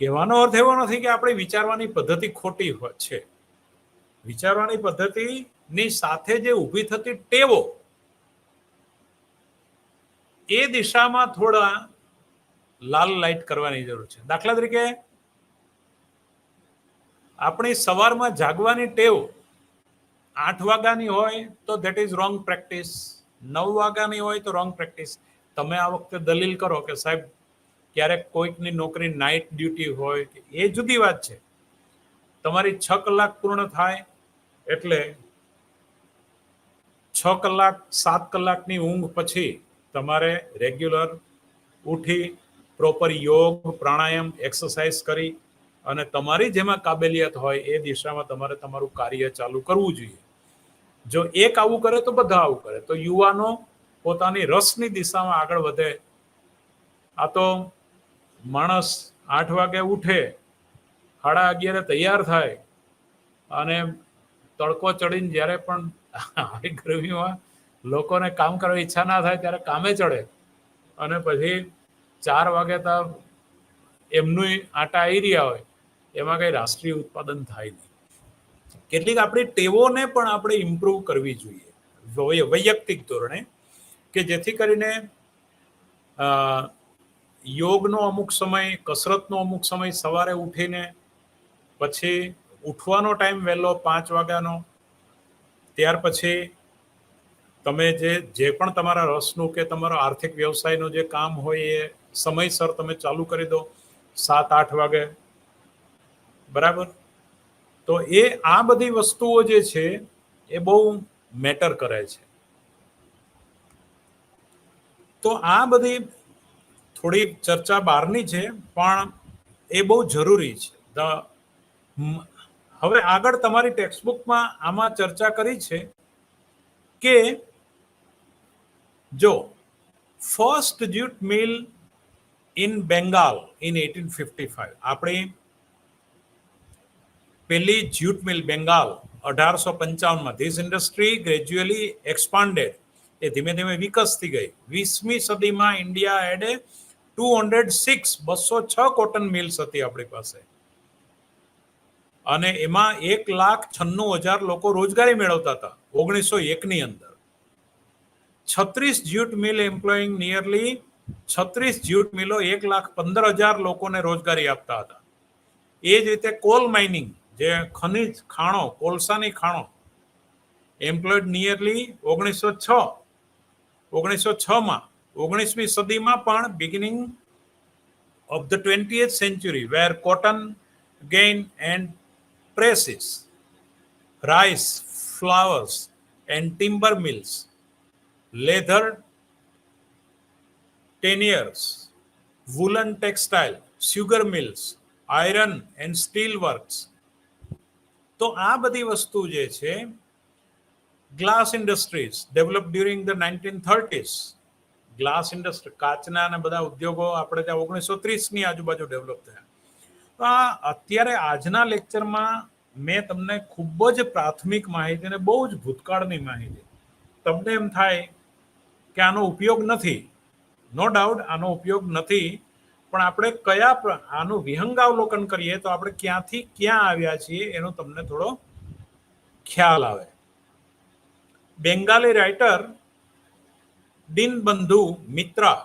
કહેવાનો અર્થ એવો નથી કે આપણી વિચારવાની પદ્ધતિ ખોટી છે. વિચારવાની પદ્ધતિની સાથે જે ઊભી થતી ટેવો, એ દિશામાં થોડા લાલ લાઇટ કરવાની જરૂર છે. દાખલા તરીકે આપણી સવારમાં જાગવાની ટેવ 8 વાગ્યાની હોય તો ધેટ ઇઝ રોંગ પ્રેક્ટિસ, 9 વાગ્યાની હોય તો રોંગ પ્રેક્ટિસ. તમે આ વખતે દલીલ કરો કે સાહેબ ક્યારેક કોઈકની નોકરી નાઇટ ડ્યુટી હોય, એ જુદી વાત છે. તમારી 6 કલાક પૂર્ણ થાય એટલે 6 કલાક 7 કલાકની ઊંઘ પછી તમારે રેગ્યુલર ઉઠી પ્રોપર યોગ, પ્રાણાયામ, એક્સરસાઇઝ કરી અને તમારી જેમાં કાબેલિયત હોય એ દિશામાં તમારે તમારું કાર્ય ચાલુ કરવું જોઈએ. જો એક આવું કરે તો બધા આવું કરે તો યુવાનો પોતાની રસની દિશામાં આગળ વધે. આ તો માણસ 8 વાગે ઉઠે, 11:30 તૈયાર થાય અને તડકો ચડીને જ્યારે પણ આવી ગરમીમાં લોકોને કામ કરવા ઈચ્છા ના થાય ત્યારે કામે ચડે અને પછી 4 વાગે તો એમનું આટા આવી રહ્યા હોય, એમાં કઈ રાષ્ટ્રીય ઉત્પાદન થાય નહીં. કેટલીક આપણી ટેવોને પણ આપણે ઇમ્પ્રૂવ કરવી જોઈએ વૈયક્તિક ધોરણે, કે જેથી કરીને યોગનો અમુક સમય, કસરતનો અમુક સમય સવારે ઉઠીને પછી ઉઠવાનો ટાઈમ વહેલો 5 વાગ્યાનો, ત્યાર પછી તમે જે પણ તમારા રસનું કે તમારો આર્થિક વ્યવસાયનું જે કામ હોય એ સમયસર તમે ચાલુ કરી દો 7-8 વાગે, બરાબર. તો એ આ બધી વસ્તુઓ જે છે એ બહુ મેટર કરે છે. તો આ બધી થોડી ચર્ચા બહારની છે પણ એ બહુ જરૂરી છે. હવે આગળ તમારી ટેક્સ્ટબુકમાં આમાં ચર્ચા કરી છે કે જો first jute mill in Bengal in 1855, આપણી પહેલી જ્યુટ મિલ બેંગાલ 1855માં, ધીસ ઇન્ડસ્ટ્રી ગ્રેજ્યુઅલી એક્સપાન્ડેડ, એ ધીમે ધીમે વિકસતી ગઈ. 20મી સદીમાં ઇન્ડિયા હેડ 206 કોટન મિલ્સ હતી આપણી પાસે અને એમાં 1,96,000 લોકો રોજગારી મેળવતા હતા 1901ની અંદર. 36 જ્યુટ મિલ એમ્પ્લોઈંગ નિયરલી 36 જ્યુટ મિલો 1,15,000 લોકોને રોજગારી આપતા હતા. એ જ રીતે કોલ માઇનિંગ, જે ખનિજ ખાણો, કોલસાની ખાણો, એમ્પ્લોયડ નિયરલી 1906માં 19મી સદીમાં પણ beginning of the 20th century where cotton gain and presses, rice, flowers and timber mills, leather tanneries, woolen textile, sugar mills, iron and steel works. તો આ બધી વસ્તુ જે છે, glass industries develop during the 1930s. Glass industry, કાચના અને બધા ઉદ્યોગો આપણે ત્યાં 1930ની આજુબાજુ ડેવલપ થયા. તો આ અત્યારે આજના લેક્ચરમાં મેં તમને ખૂબ જ પ્રાથમિક માહિતી અને બહુ જ ભૂતકાળની માહિતી, તમને એમ થાય કે આનો ઉપયોગ નથી, નો ડાઉટ આનો ઉપયોગ નથી, પણ આપણે આનું વિહંગાવલોકન કરીએ તો આપણે ક્યાંથી ક્યાં આવ્યા છીએ એનો તમને થોડો ખ્યાલ આવે. Bengali writer Dinabandhu Mitra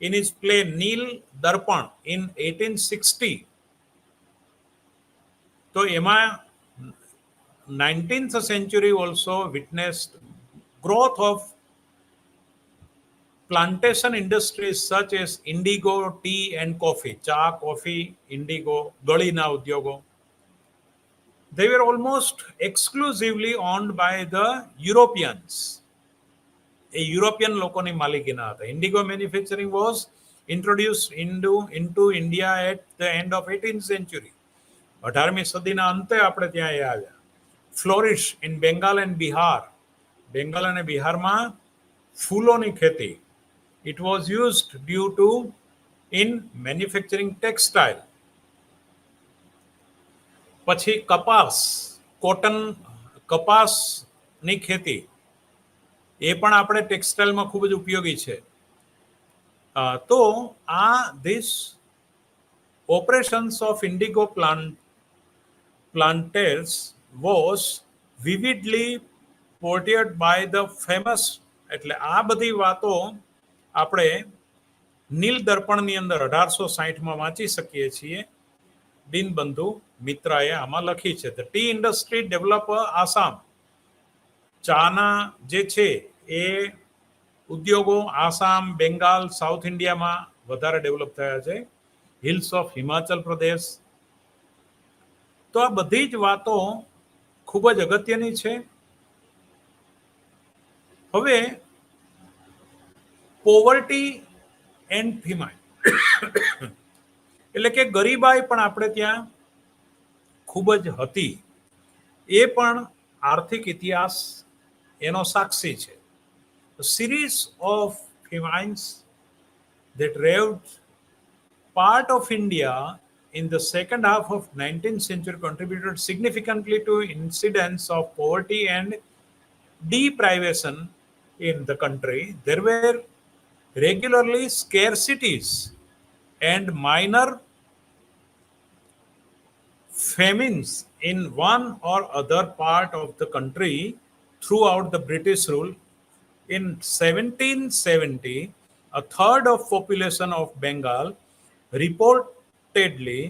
in his play Neel Darpan in 1860, તો એમાં 19th century also witnessed growth of plantation industries such as indigo, tea and coffee. ચા, કોફી, ઇન્ડિગો, ગળીના ઉદ્યોગો. They were almost exclusively owned by the Europeans. A European લોકોની માલિકીના હતા. Indigo manufacturing was introduced into India at the end of 18th century. 18મી સદીના અંતે આપણે ત્યાં એ આવ્યા. Flourish in Bengal and Bihar. Bengal અને બિહારમાં ફૂલોની ખેતી. It was used due to in manufacturing textile. પછી કપાસ, કોટન, કપાસની ખેતી, એ પણ આપણે ટેક્સટાઇલમાં ખૂબ જ ઉપયોગી છે. તો this operations of indigo planters was vividly portrayed by the famous, એટલે આ બધી વાતો આપણે નીલ દર્પણની અંદર 1860માં વાંચી શકીએ છીએ. દીનબંધુ મિત્રાએ આમાં લખી છે. The tea industry developed Assam. ચાના જે છે એ ઉદ્યોગો આસામ, બેંગાલ, સાઉથ ઇન્ડિયામાં વધારે ડેવલપ થયા છે. Hills of Himachal Pradesh. તો આ બધી જ વાતો ખૂબ જ અગત્યની છે. હવે પોવર્ટી એન્ડ ફેમાઇન, એટલે કે ગરીબાઈ પણ આપણે ત્યાં ખૂબ જ હતી. એ પણ આર્થિક ઇતિહાસ એનો સાક્ષી છે. A series of famines that ravaged part of India in the second half of 19th century contributed significantly to incidence of poverty and deprivation in the country. There were regularly scarcities and minor famines in one or other part of the country throughout the British rule. In 1770, a third of population of Bengal reportedly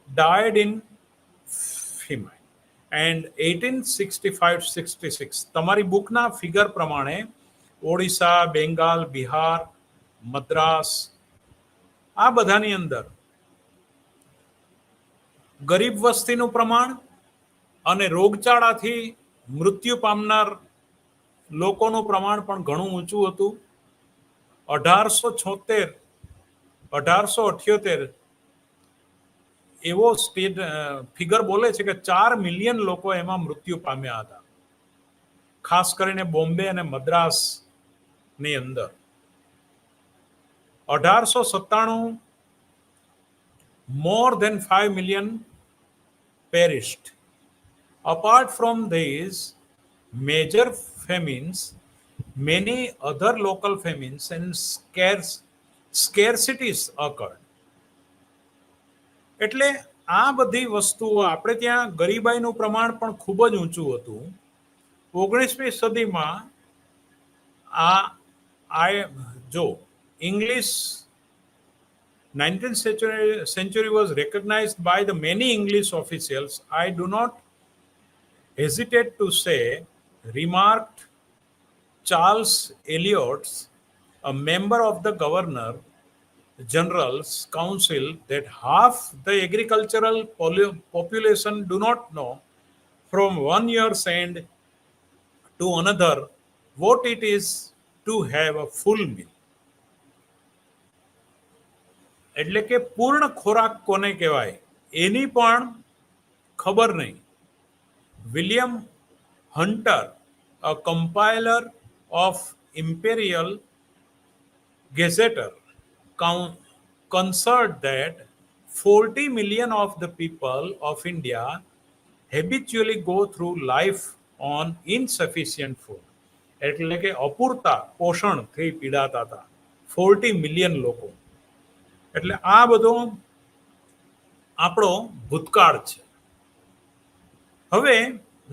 died in famine. And 1865-66, તમારી બુકના figure પ્રમાણે ઓડિશા, બેંગાલ, બિહાર, મદ્રાસ, આ બધાની અંદર ગરીબ વસ્તીનું પ્રમાણ અને રોગચાળાથી મૃત્યુ પામનાર લોકોનું પ્રમાણ પણ ઘણું ઊંચું હતું. 1878 એવો સ્ટેટ ફિગર બોલે છે કે 4 મિલિયન લોકો એમાં મૃત્યુ પામ્યા હતા, ખાસ કરીને બોમ્બે અને મદ્રાસની અંદર. 1897 more than 5 million perished. Apart from these major famines, many other local famines and scarcities occurred. એટલે આ બધી વસ્તુઓ આપણે ત્યાં ગરીબાઈનું પ્રમાણ પણ ખૂબ જ ઊંચું હતું. 19મી સદીમાં જો English 19th century was recognized by the many English officials, I do not hesitate to say, remarked Charles Eliot, a member of the Governor General's Council, that half the agricultural population do not know from one year's end to another what it is to have a full meal. એટલે કે પૂર્ણ ખોરાક કોને કહેવાય એની પણ ખબર નહીં. William hunter, a compiler of Imperial Gazetteer, concerned that 40 million of the people of India habitually go through life on insufficient food. એટલે કે અપૂરતા પોષણથી પીડાતા હતા 40 મિલિયન લોકો. એટલે આ બધો આપણો ભૂતકાળ છે. હવે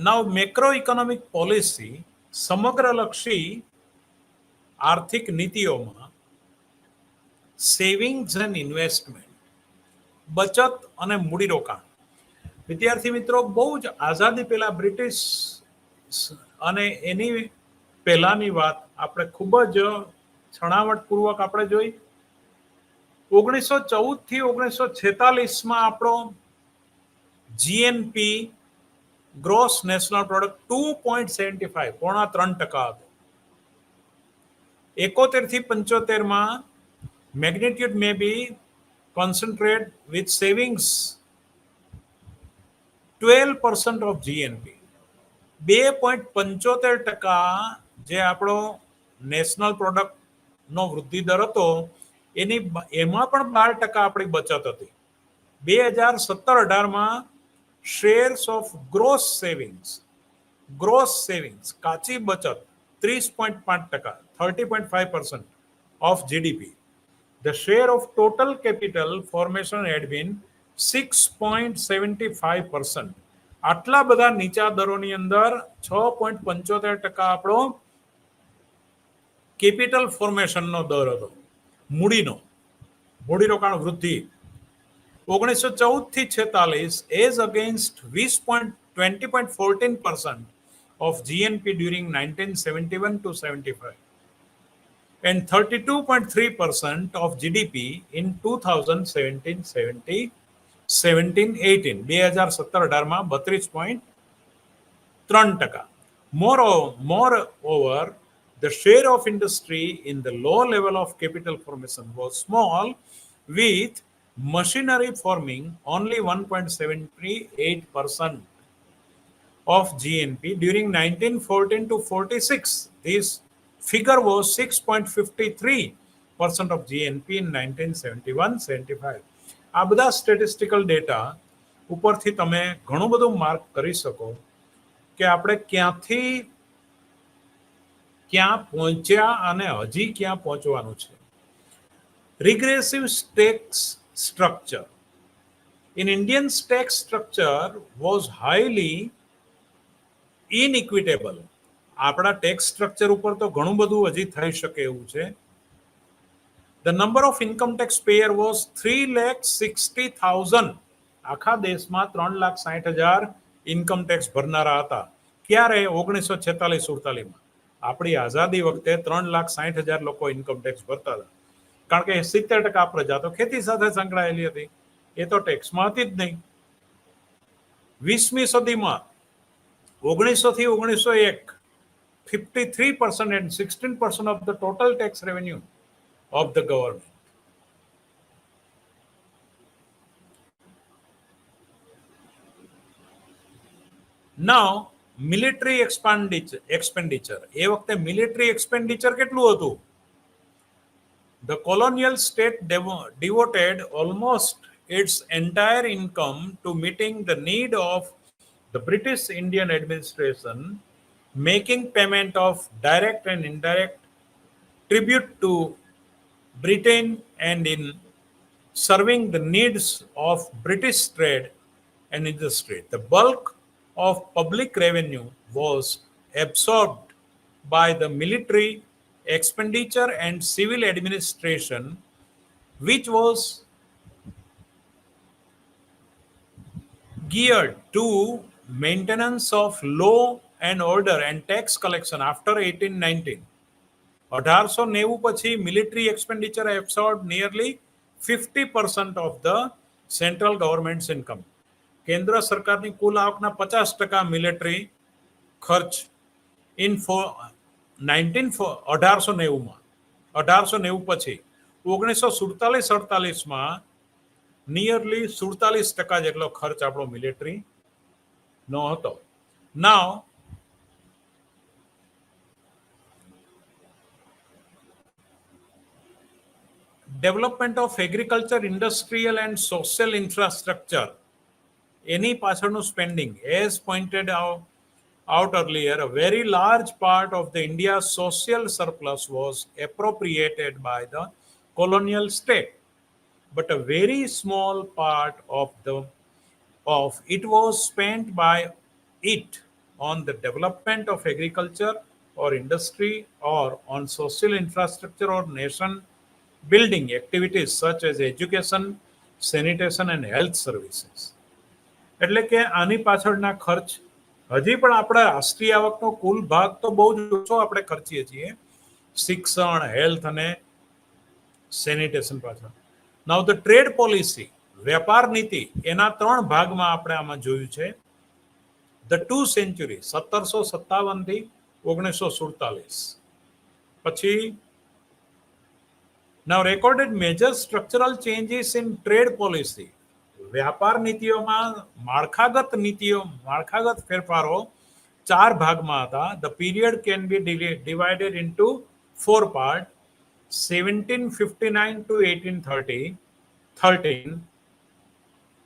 નાવ મેક્રો ઇકોનોમિક પોલિસી સમગ્રલક્ષી આર્થિક નીતિઓમાં સેવિંગ્સ એન્ડ ઇન્વેસ્ટમેન્ટ, બચત અને મૂડીરોકાણ. વિદ્યાર્થી મિત્રો, બહુ જ આઝાદી પહેલા બ્રિટિશ અને એની પહેલાની વાત આપણે ખૂબ જ છણાવટપૂર્વક આપણે જોઈ. 1914 થી 1946 આપણો જીએનપી ગ્રોસ નેશનલ પ્રોડક્ટ 2.75 3% હતો. 71 થી 75 magnitude may be concentrate with savings 12% of GNP. 2.75% જે આપણો નેશનલ પ્રોડક્ટ નો વૃદ્ધિ દર હતો એમાં પણ 12% આપણી બચત હતી. 2017-18 શેર્સ ઓફ ગ્રોસ સેવિંગ્સ કાચી બચત 30.5%, 30.5% of GDP. The share of total capital formation had been 6.75%. આટલા બધા નીચા દરોની અંદર 6.75% આપણો કેપિટલ ફોર્મેશનનો દર હતો, મૂડીરોકાણ વૃદ્ધિ. 1914 થી 46 as against 20.14% of GNP during 1971 to 75 and 32.3% of GDP in 2017-18. 2017-18 32.3%. Moreover, the share of industry in the low level of capital formation was small, with machinery forming only 1.78% of GNP during 1914 to 46. This figure was 6.53% of GNP in 1971-75. આ બધા statistical data ઉપરથી તમે ઘણું બધું mark કરી શકો કે આપણે ક્યાંથી ક્યાં પહોંચ્યા અને હજી ક્યાં પહોંચવાનું છે. Regressive tax structure. In Indian tax structure was highly inequitable. આપણા ટેક્સ સ્ટ્રક્ચર ઉપર તો ઘણું બધું હજી થઈ શકે એવું છે. The number of income tax payer was 3,60,000. આખા દેશમાં 3,60,000 ઇન્કમ ટેક્સ ભરનારા હતા. ક્યારે? 1946-47. આપણી આઝાદી વખતે 3,60,000 લોકો ઇન્કમ ટેક્સ ભરતા હતા, કારણ કે 70% પ્રજા તો ખેતી સાથે સંકળાયેલી હતી, એ તો ટેક્સમાં હતી જ નહીં. 20મી સદીમાં 1900 થી 1901 53% and 16% of the total tax revenue of the government. Now, military expenditure. એ વખતે military expenditure કેટલું હતું? The colonial state devoted almost its entire income to meeting the need of the British Indian administration, making payment of direct and indirect tribute to Britain and in serving the needs of British trade and industry. The bulk of public revenue was absorbed by the military expenditure and civil administration, which was geared to maintenance of law and order and tax collection after 1819. 1890 પછી military expenditure absorbed nearly 50% of the central government's income. કેન્દ્ર સરકારની કુલ આવકના 50% military ખર્ચ in 1890 પછી 1947-48 nearly 47% જેટલો ખર્ચ આપણો military નો હતો. નાઉ development of agriculture, industrial and social infrastructure, any પાછળનું spending, as pointed out earlier, a very large part of the India's social surplus was appropriated by the colonial state, but a very small part of it was spent by it on the development of agriculture or industry or on social infrastructure or nation building activities such as education, sanitation and health services. એટલે કે આની પાછળના ખર્ચ હજી પણ આપણા રાષ્ટ્રીય આવકનો કુલ ભાગ તો બહુ જ ઓછો આપણે ખર્ચીએ છીએ શિક્ષણ, હેલ્થ અને સેનિટેશન પાછળ. નાઉ ધ ટ્રેડ પોલિસી, વેપાર નીતિ, એના 3 ભાગમાં આપણે આમાં જોયું છે. ધ 2 સેન્ચુરી 1757 થી 1947. પછી now recorded major structural changes in trade policy. વ્યાપાર નીતિઓમાં માળખાગત ફેરફારો 4 ભાગમાં હતા. The period can be divided into 4 parts: 1759 to 1813,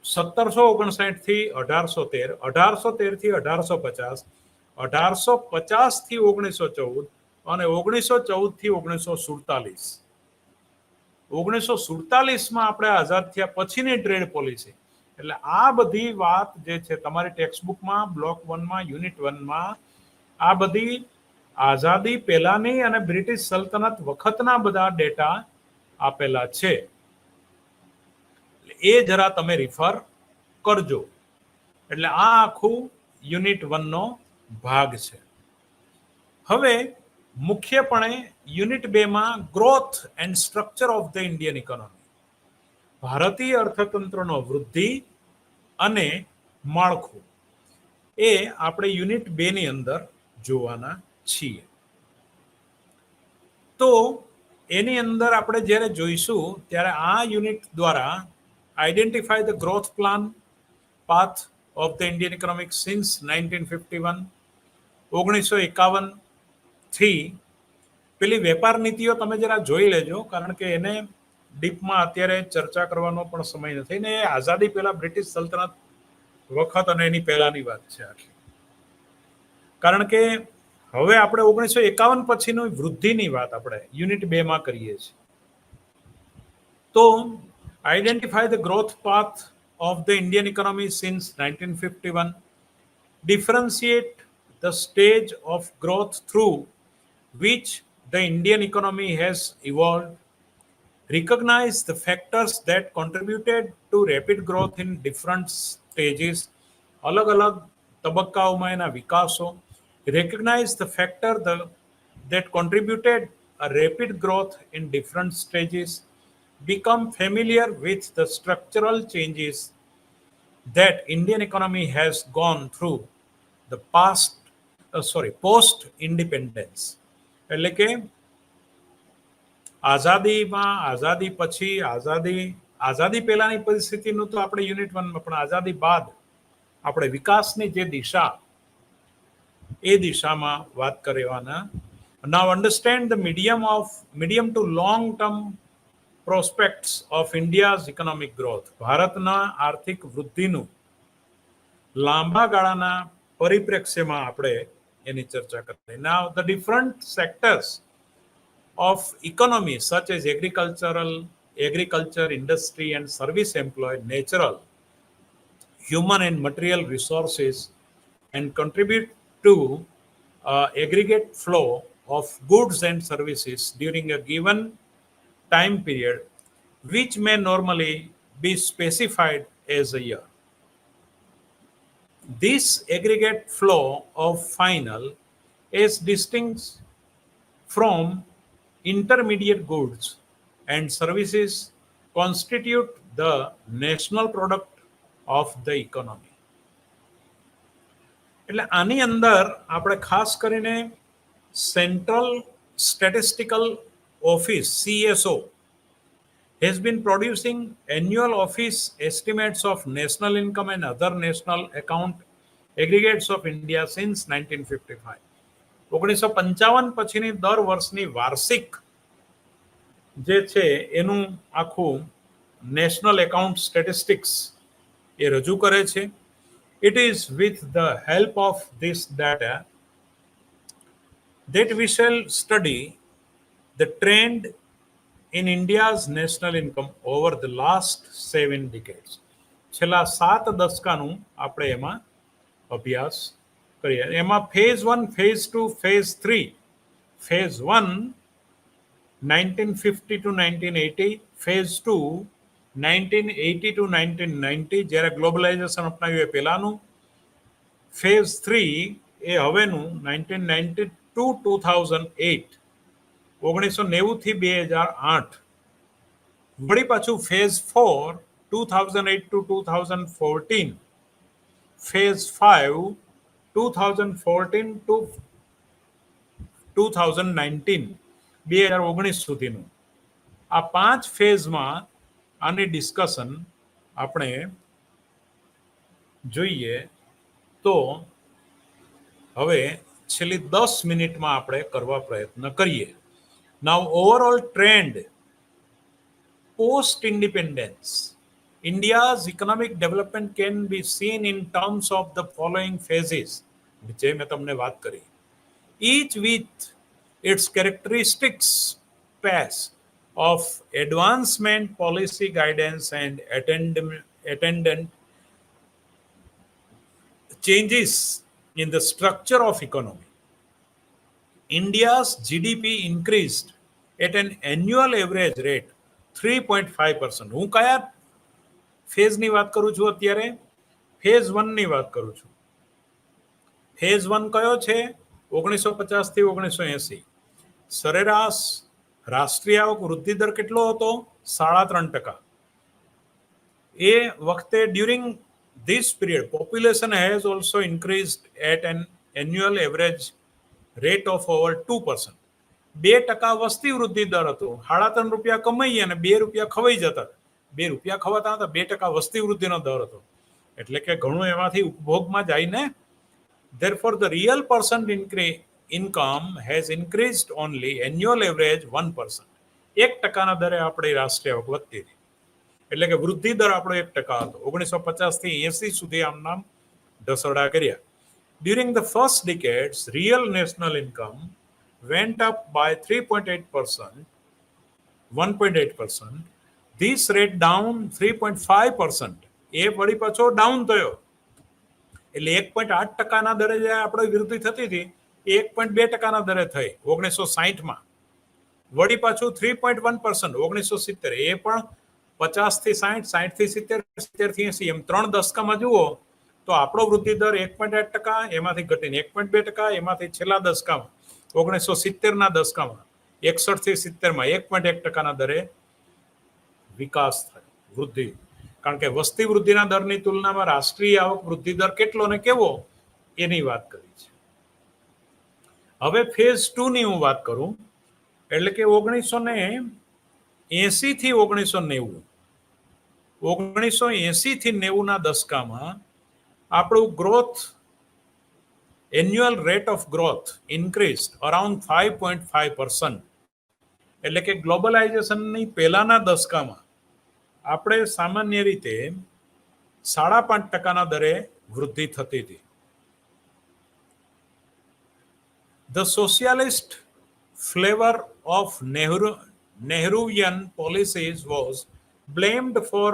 1759 થી 1813, 1813 થી 1850, 1850 થી 1914 અને 1914 થી 1947. 1947 આપણે આઝાદ થયા પછીની ટ્રેડ પોલિસી. એટલે આ બધી વાત જે છે તમારી ટેક્સ્ટબુકમાં બ્લોક 1માં યુનિટ 1માં આ બધી આઝાદી પહેલાની અને બ્રિટિશ સલ્તનત વખતના બધા ડેટા આપેલા છે. એ જરા તમે રિફર કરજો. એટલે આ આખું યુનિટ 1નો ભાગ છે. હવે મુખ્યપણે યુનિટ 2માં growth and structure of the Indian economy, ભારતીય અર્થતંત્રનો વૃદ્ધિ અને માળખું, એ આપણે યુનિટ 2ની અંદર જોવાના છીએ. તો એની અંદર આપણે જ્યારે જોઈશું ત્યારે આ યુનિટ દ્વારા identify the growth plan path of the Indian economic since 1951, 1951 થી પેલી વેપાર નીતિઓ તમે જરા જોઈ લેજો, કારણ કે એને ડીપમાં અત્યારે ચર્ચા કરવાનો પણ સમય નથી ને. આઝાદી પહેલા બ્રિટિશ સલ્તનત વખત અને એની પહેલાની વાત છે આખી. કારણ કે હવે આપણે 1951 પછીની વૃદ્ધિની વાત આપણે યુનિટ 2માં કરીએ છીએ. તો identify the growth path of the Indian economy since 1951, differentiate the stage of growth through which the Indian economy has evolved, recognize the factors that contributed to rapid growth in different stages, અલગ-અલગ તબક્કાઓમાં એના વિકાસો, recognize the factor that contributed a rapid growth in different stages, become familiar with the structural changes that Indian economy has gone through the post independence. એટલે કે આઝાદી પછી આઝાદી પહેલાની પરિસ્થિતિનું તો આપણે યુનિટ 1માં, પણ આઝાદી બાદ આપણે વિકાસની જે દિશા એ દિશામાં વાત કરવાના. Now understand the medium to long term prospects of India's economic growth, ભારતના આર્થિક વૃદ્ધિનું લાંબા ગાળાના પરિપ્રેક્ષ્યમાં આપણે એની ચર્ચા કરીએ. Now the different sectors of economy such as agriculture, industry and service employ natural, human and material resources and contribute to aggregate flow of goods and services during a given time period, which may normally be specified as a year. This aggregate flow of final is distinct from intermediate goods and services constitute the national product of the economy. એટલે આની અંદર આપણે ખાસ કરીને central statistical office CSO has been producing annual office estimates of national income and other national account aggregates of India since 1955. 1955 પછીની દર વર્ષની વાર્ષિક જે છે એનું આખું નેશનલ એકાઉન્ટ સ્ટેટિસ્ટિક્સ એ રજૂ કરે છે. It is with the help of this data that we shall study the trend in India's national income over the last 7 decades. છેલ્લા 7 દશકાનું આપણે એમાં અભ્યાસ કરીએ. એમાં phase 1, phase 2, phase 3. Phase 1 1950 to 1980, phase 2 1980 to 1990 જ્યારે ગ્લોબલાઇઝેશન અપનાવ્યું એ પહેલાનું, ફેઝ 3 એ હવેનું 1990 to 2008, 1990 થી 2008. વળી પાછું ફેઝ 4 2008 to 2014, ફેઝ 5 2014 to 2019, 2019 સુધીનું. આ 5 ફેઝમાં આની ડિસ્કશન આપણે જોઈએ તો હવે છેલ્લી 10 મિનિટમાં આપણે કરવા પ્રયત્ન કરીએ. Now overall trend post independence, India's economic development can be seen in terms of the following phases, જે મેં તમને વાત કરી, each with its characteristics path of advancement, policy guidance and attendant changes in the structure of economy. India's GDP increased at an annual average rate 3.5%. હું કયા ફેઝની વાત કરું છું અત્યારે? ફેઝ 1 ની વાત કરું છું. ફેઝ 1 કયો છે? 1950 થી 1980. સરેરાશ રાષ્ટ્રીય આવક વૃદ્ધિ દર કેટલો હતો? 3.5%. એ વખતે during this period population has also increased at an annual average rate of over 2%. 2% વસ્તી વૃદ્ધિ દર હતો. 3.5 રૂપિયા કમાઈએ અને 2 રૂપિયા ખવાઈ જતા. 2 રૂપિયા ખવાતા હતા, 2% વસ્તી વૃદ્ધિનો દર હતો. એટલે કે ઘણું એમાંથી ઉપભોગમાં જાય ને. Therefore the real person income has increased only annual average 1%. 1% ના દરે આપણી રાષ્ટ્રીય આવક વધતી હતી. એટલે કે વૃદ્ધિ દર આપણો 1% હતો. 1950 થી 80 સુધી આમ નામ ઢસડા કર્યા. During the first decades, real national income went up by 3.8%, 1.8%. This rate down 3.5%. એ વળી પાછો ડાઉન થયો. એટલે 1.8% ના દરે જે આપણે વૃદ્ધિ થતી હતી એ 1.2% ના દરે થઈ 1960માં. વળી પાછું 3.1% 1970. એ પણ 50 થી 60, 60 થી 70, 70 થી 80 એમ 3 દશકામાં જુઓ તો આપણો વૃદ્ધિ દર 1.8%, એમાંથી ઘટીને 1.2%, એમાંથી છેલ્લા દશકામાં 1970ના દશકામાં 61 થી 70માં 1.1%ના દરે વિકાસ થયો, વૃદ્ધિ. કારણ કે વસ્તી વૃદ્ધિના દરની તુલનામાં રાષ્ટ્રીય આવક વૃદ્ધિ દર કેટલો ને કેવો એની વાત કરી છે. હવે ફેઝ 2 ની હું વાત કરું એટલે કે 1980 થી 1990, 1980 થી 90ના દશકામાં આપણું growth, annual rate of growth increase around 5.5%. એટલે કે ગ્લોબલાઇઝેશનની પહેલાના દશકામાં આપણે સામાન્ય રીતે 5.5%ના દરે વૃદ્ધિ થતી હતી. The socialist flavor of Nehruvian policies was blamed for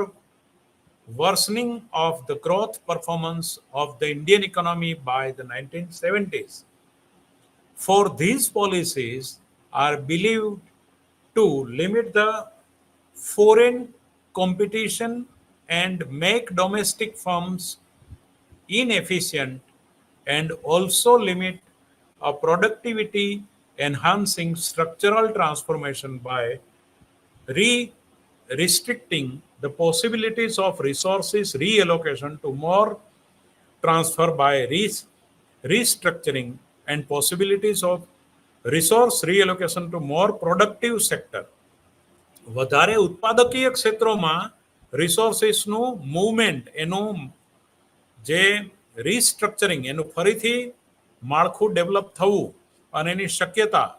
worsening of the growth performance of the Indian economy by the 1970s. For these policies are believed to limit the foreign competition and make domestic firms inefficient, and also limit a productivity enhancing structural transformation by restricting the possibilities of resources reallocation to more transfer by restructuring and possibilities of resource reallocation to more productive sector. વધારે ઉત્પાદકીય ક્ષેત્રોમાં રિસોર્સિસનું movement, એનું જે restructuring, એનું ફરીથી માળખું develop થવું અને એની શક્યતા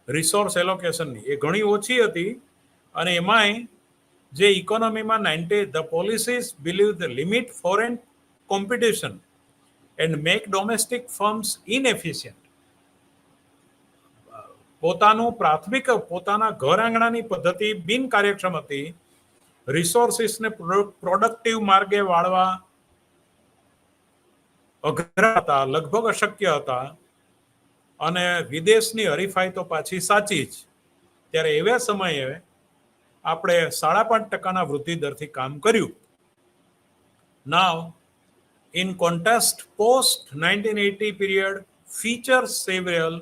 રિસોર્સ એલોકેશનની એ ઘણી ઓછી હતી. અને એમાંય જે ઇકોનોમીમાં the policies believe the limit foreign competition and make domestic firms inefficient. પોતાના ઘર આંગણાની પદ્ધતિ બિનકાર્યક્ષમ હતી. રિસોર્સિસને પ્રોડક્ટિવ માર્ગે વાળવા અઘરા હતા, લગભગ અશક્ય હતા. અને વિદેશની હરીફાઈ તો પાછી સાચી જ. ત્યારે એવા સમયે આપણે 5.5% વૃદ્ધિ દરથી કામ કર્યું. Now, in contrast, post 1980 period features several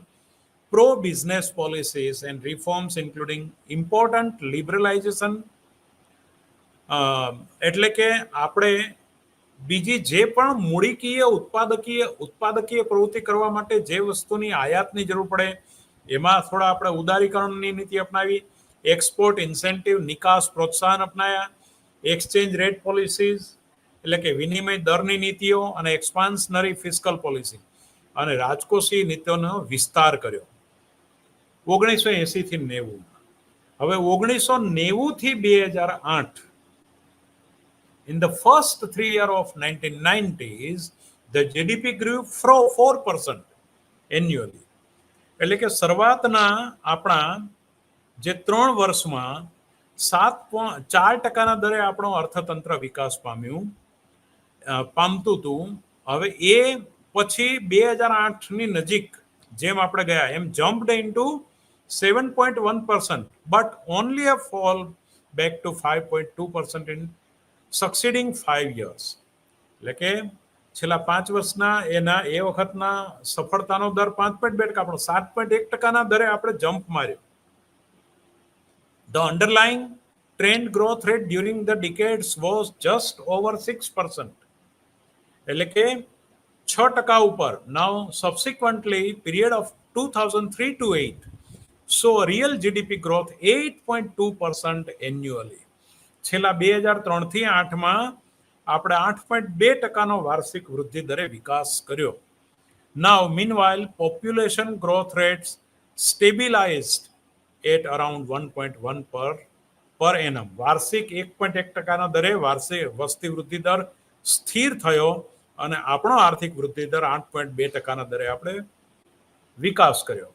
pro-business policies and reforms, including important liberalization. એટલે કે આપણે બીજી જે પણ મૂડીકીય ઉત્પાદકીય પ્રવૃત્તિ કરવા માટે જે વસ્તુની આયાતની જરૂર પડે એમાં થોડા આપણે ઉદારીકરણની નીતિ અપનાવી, એક્સપોર્ટ ઇન્સેન્ટિવ નિકાસ પ્રોત્સાહન અપનાયા, એક્સચેન્જ રેટ પોલિસીઝ એટલે કે વિનિમય દરની નીતિઓ અને એક્સપાન્શનરી ફિસ્કલ પોલિસી અને રાજકોષીય નીતિઓનો વિસ્તાર કર્યો 1980 થી 90. હવે 1990 થી 2008, in the first 3 years of 1990s, the GDP grew 4% annually. એટલે કે શરૂઆતના આપણા જે 3 વર્ષમાં 4% દરે આપણો અર્થતંત્ર વિકાસ પામતું હતું. હવે એ પછી 2008ની નજીક જેમ આપણે ગયા એમ jumped into 7.1%, but only a fall back to 5.2% in succeeding 5 years. એટલે કે છેલ્લા 5 વર્ષના એના એ વખતના સફળતાનો દર 5.2%, આપણો 7.1%ના દરે આપણે જમ્પ માર્યો. The underlying trend growth rate during the decades was just over 6%. એટલે કે 6% ઉપર. Now, subsequently, period of 2003 to 8 saw real GDP growth 8.2% annually. છેલ્લા 2003 થી 8માં આપણે 8.2%નો વાર્ષિક વૃદ્ધિ દરે વિકાસ કર્યો. Now, meanwhile, population growth rates stabilized at around 1.1 per annum. વાર્ષિક 1.1%ના દરે વાર્ષિક વસ્તી વૃદ્ધિ દર સ્થિર થયો અને આપણો આર્થિક વૃદ્ધિ દર 8.2%ના દરે આપણે વિકાસ કર્યો.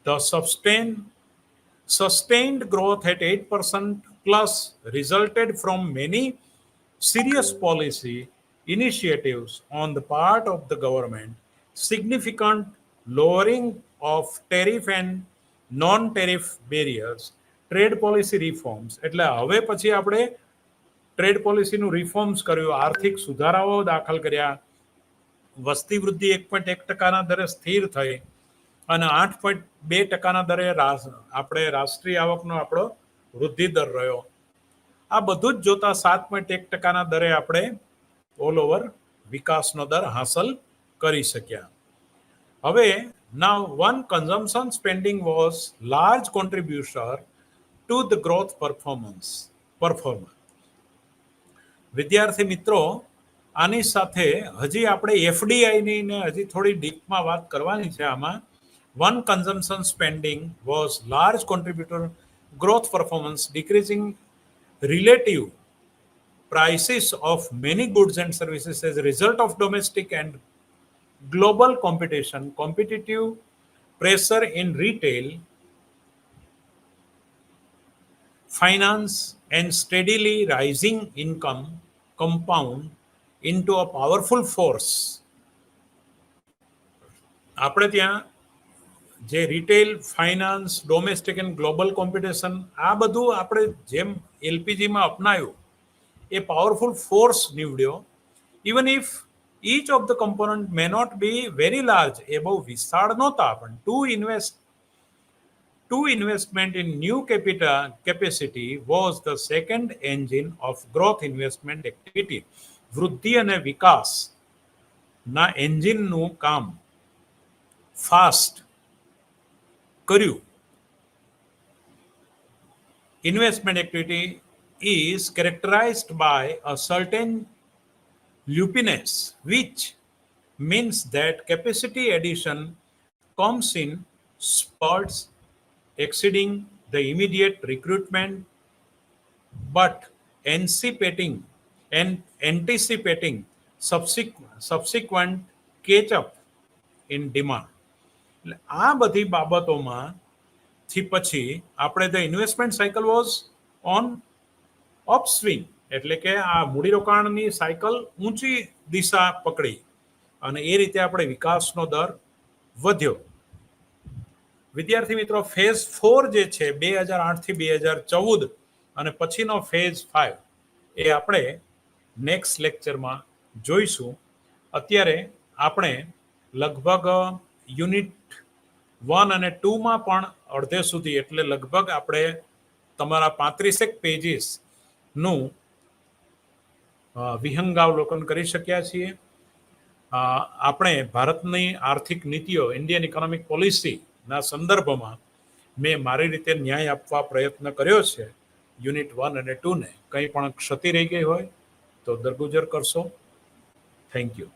The sustained growth at 8% plus resulted from many serious policy initiatives on the part of the government, significant lowering of tariff and non-tariff barriers, trade policy reforms. એટલે હવે પછી આપણે ટ્રેડ પોલિસીનું રિફોર્મ્સ કર્યું, આર્થિક સુધારાઓ દાખલ કર્યા, વસ્તી વૃદ્ધિ 1.1%ના દરે સ્થિર થઈ અને 8.2%ના દરે આપણે રાષ્ટ્રીય આવકનો આપણો વૃદ્ધિ દર રહ્યો. આ બધું જ જોતા 7.1%ના દરે આપણે ઓલ ઓવર વિકાસનો દર હાંસલ કરી શક્યા. હવે now one consumption spending was large contributor to the growth performance. વિદ્યાર્થી મિત્રો, આની સાથે હજી આપણે એફડીઆઈની ને હજી થોડી ડીપમાં વાત કરવાની છે. આમાં one consumption spending was large contributor growth performance, decreasing relative prices of many goods and services as a result of domestic and global competition, competitive pressure in retail, finance, and steadily rising income compound into a powerful force. આપણે ત્યાં જે retail, finance, domestic and global competition, આ બધું આપણે જેમ એલપીજીમાં અપનાવ્યું એ પાવરફુલ ફોર્સ નીવડ્યો. Even if each of the component may not be very large, એ બહુ વિશાળ નહોતા, પણ to investment in new capacity was the second engine of growth investment activity. વૃદ્ધિ અને વિકાસ ના એન્જિનનું કામ ફાસ્ટ કર્યું. Investment activity is characterized by a certain lumpiness, which means that capacity addition comes in spurts exceeding the immediate recruitment, but anticipating subsequent catch up in demand. એટલે આ બધી બાબતોમાંથી પછી આપણે the investment cycle was on upswing, એટલે કે આ મૂડીરોકાણની cycle ઊંચી દિશા પકડી અને એ રીતે આપણે વિકાસનો દર વધ્યો. વિદ્યાર્થી મિત્રો, ફેઝ 4 જે છે 2008 થી 2014 અને પછીનો ફેઝ 5 એ આપણે નેક્સ્ટ લેક્ચરમાં જોઈશું. અત્યારે આપણે લગભગ યુનિટ 1 અને 2માં પણ અડધે સુધી, એટલે લગભગ આપણે તમારા 35 પેજીસનું વિહંગાવલોકન કરી શક્યા છીએ. આપણે ભારતની આર્થિક નીતિઓ, ઇન્ડિયન ઇકોનોમિક પોલિસીના સંદર્ભમાં મેં મારી રીતે ન્યાય આપવા પ્રયત્ન કર્યો છે. યુનિટ 1 અને 2ને કંઈ પણ ક્ષતિ રહી ગઈ હોય તો દરગુજર કરશો. Thank you.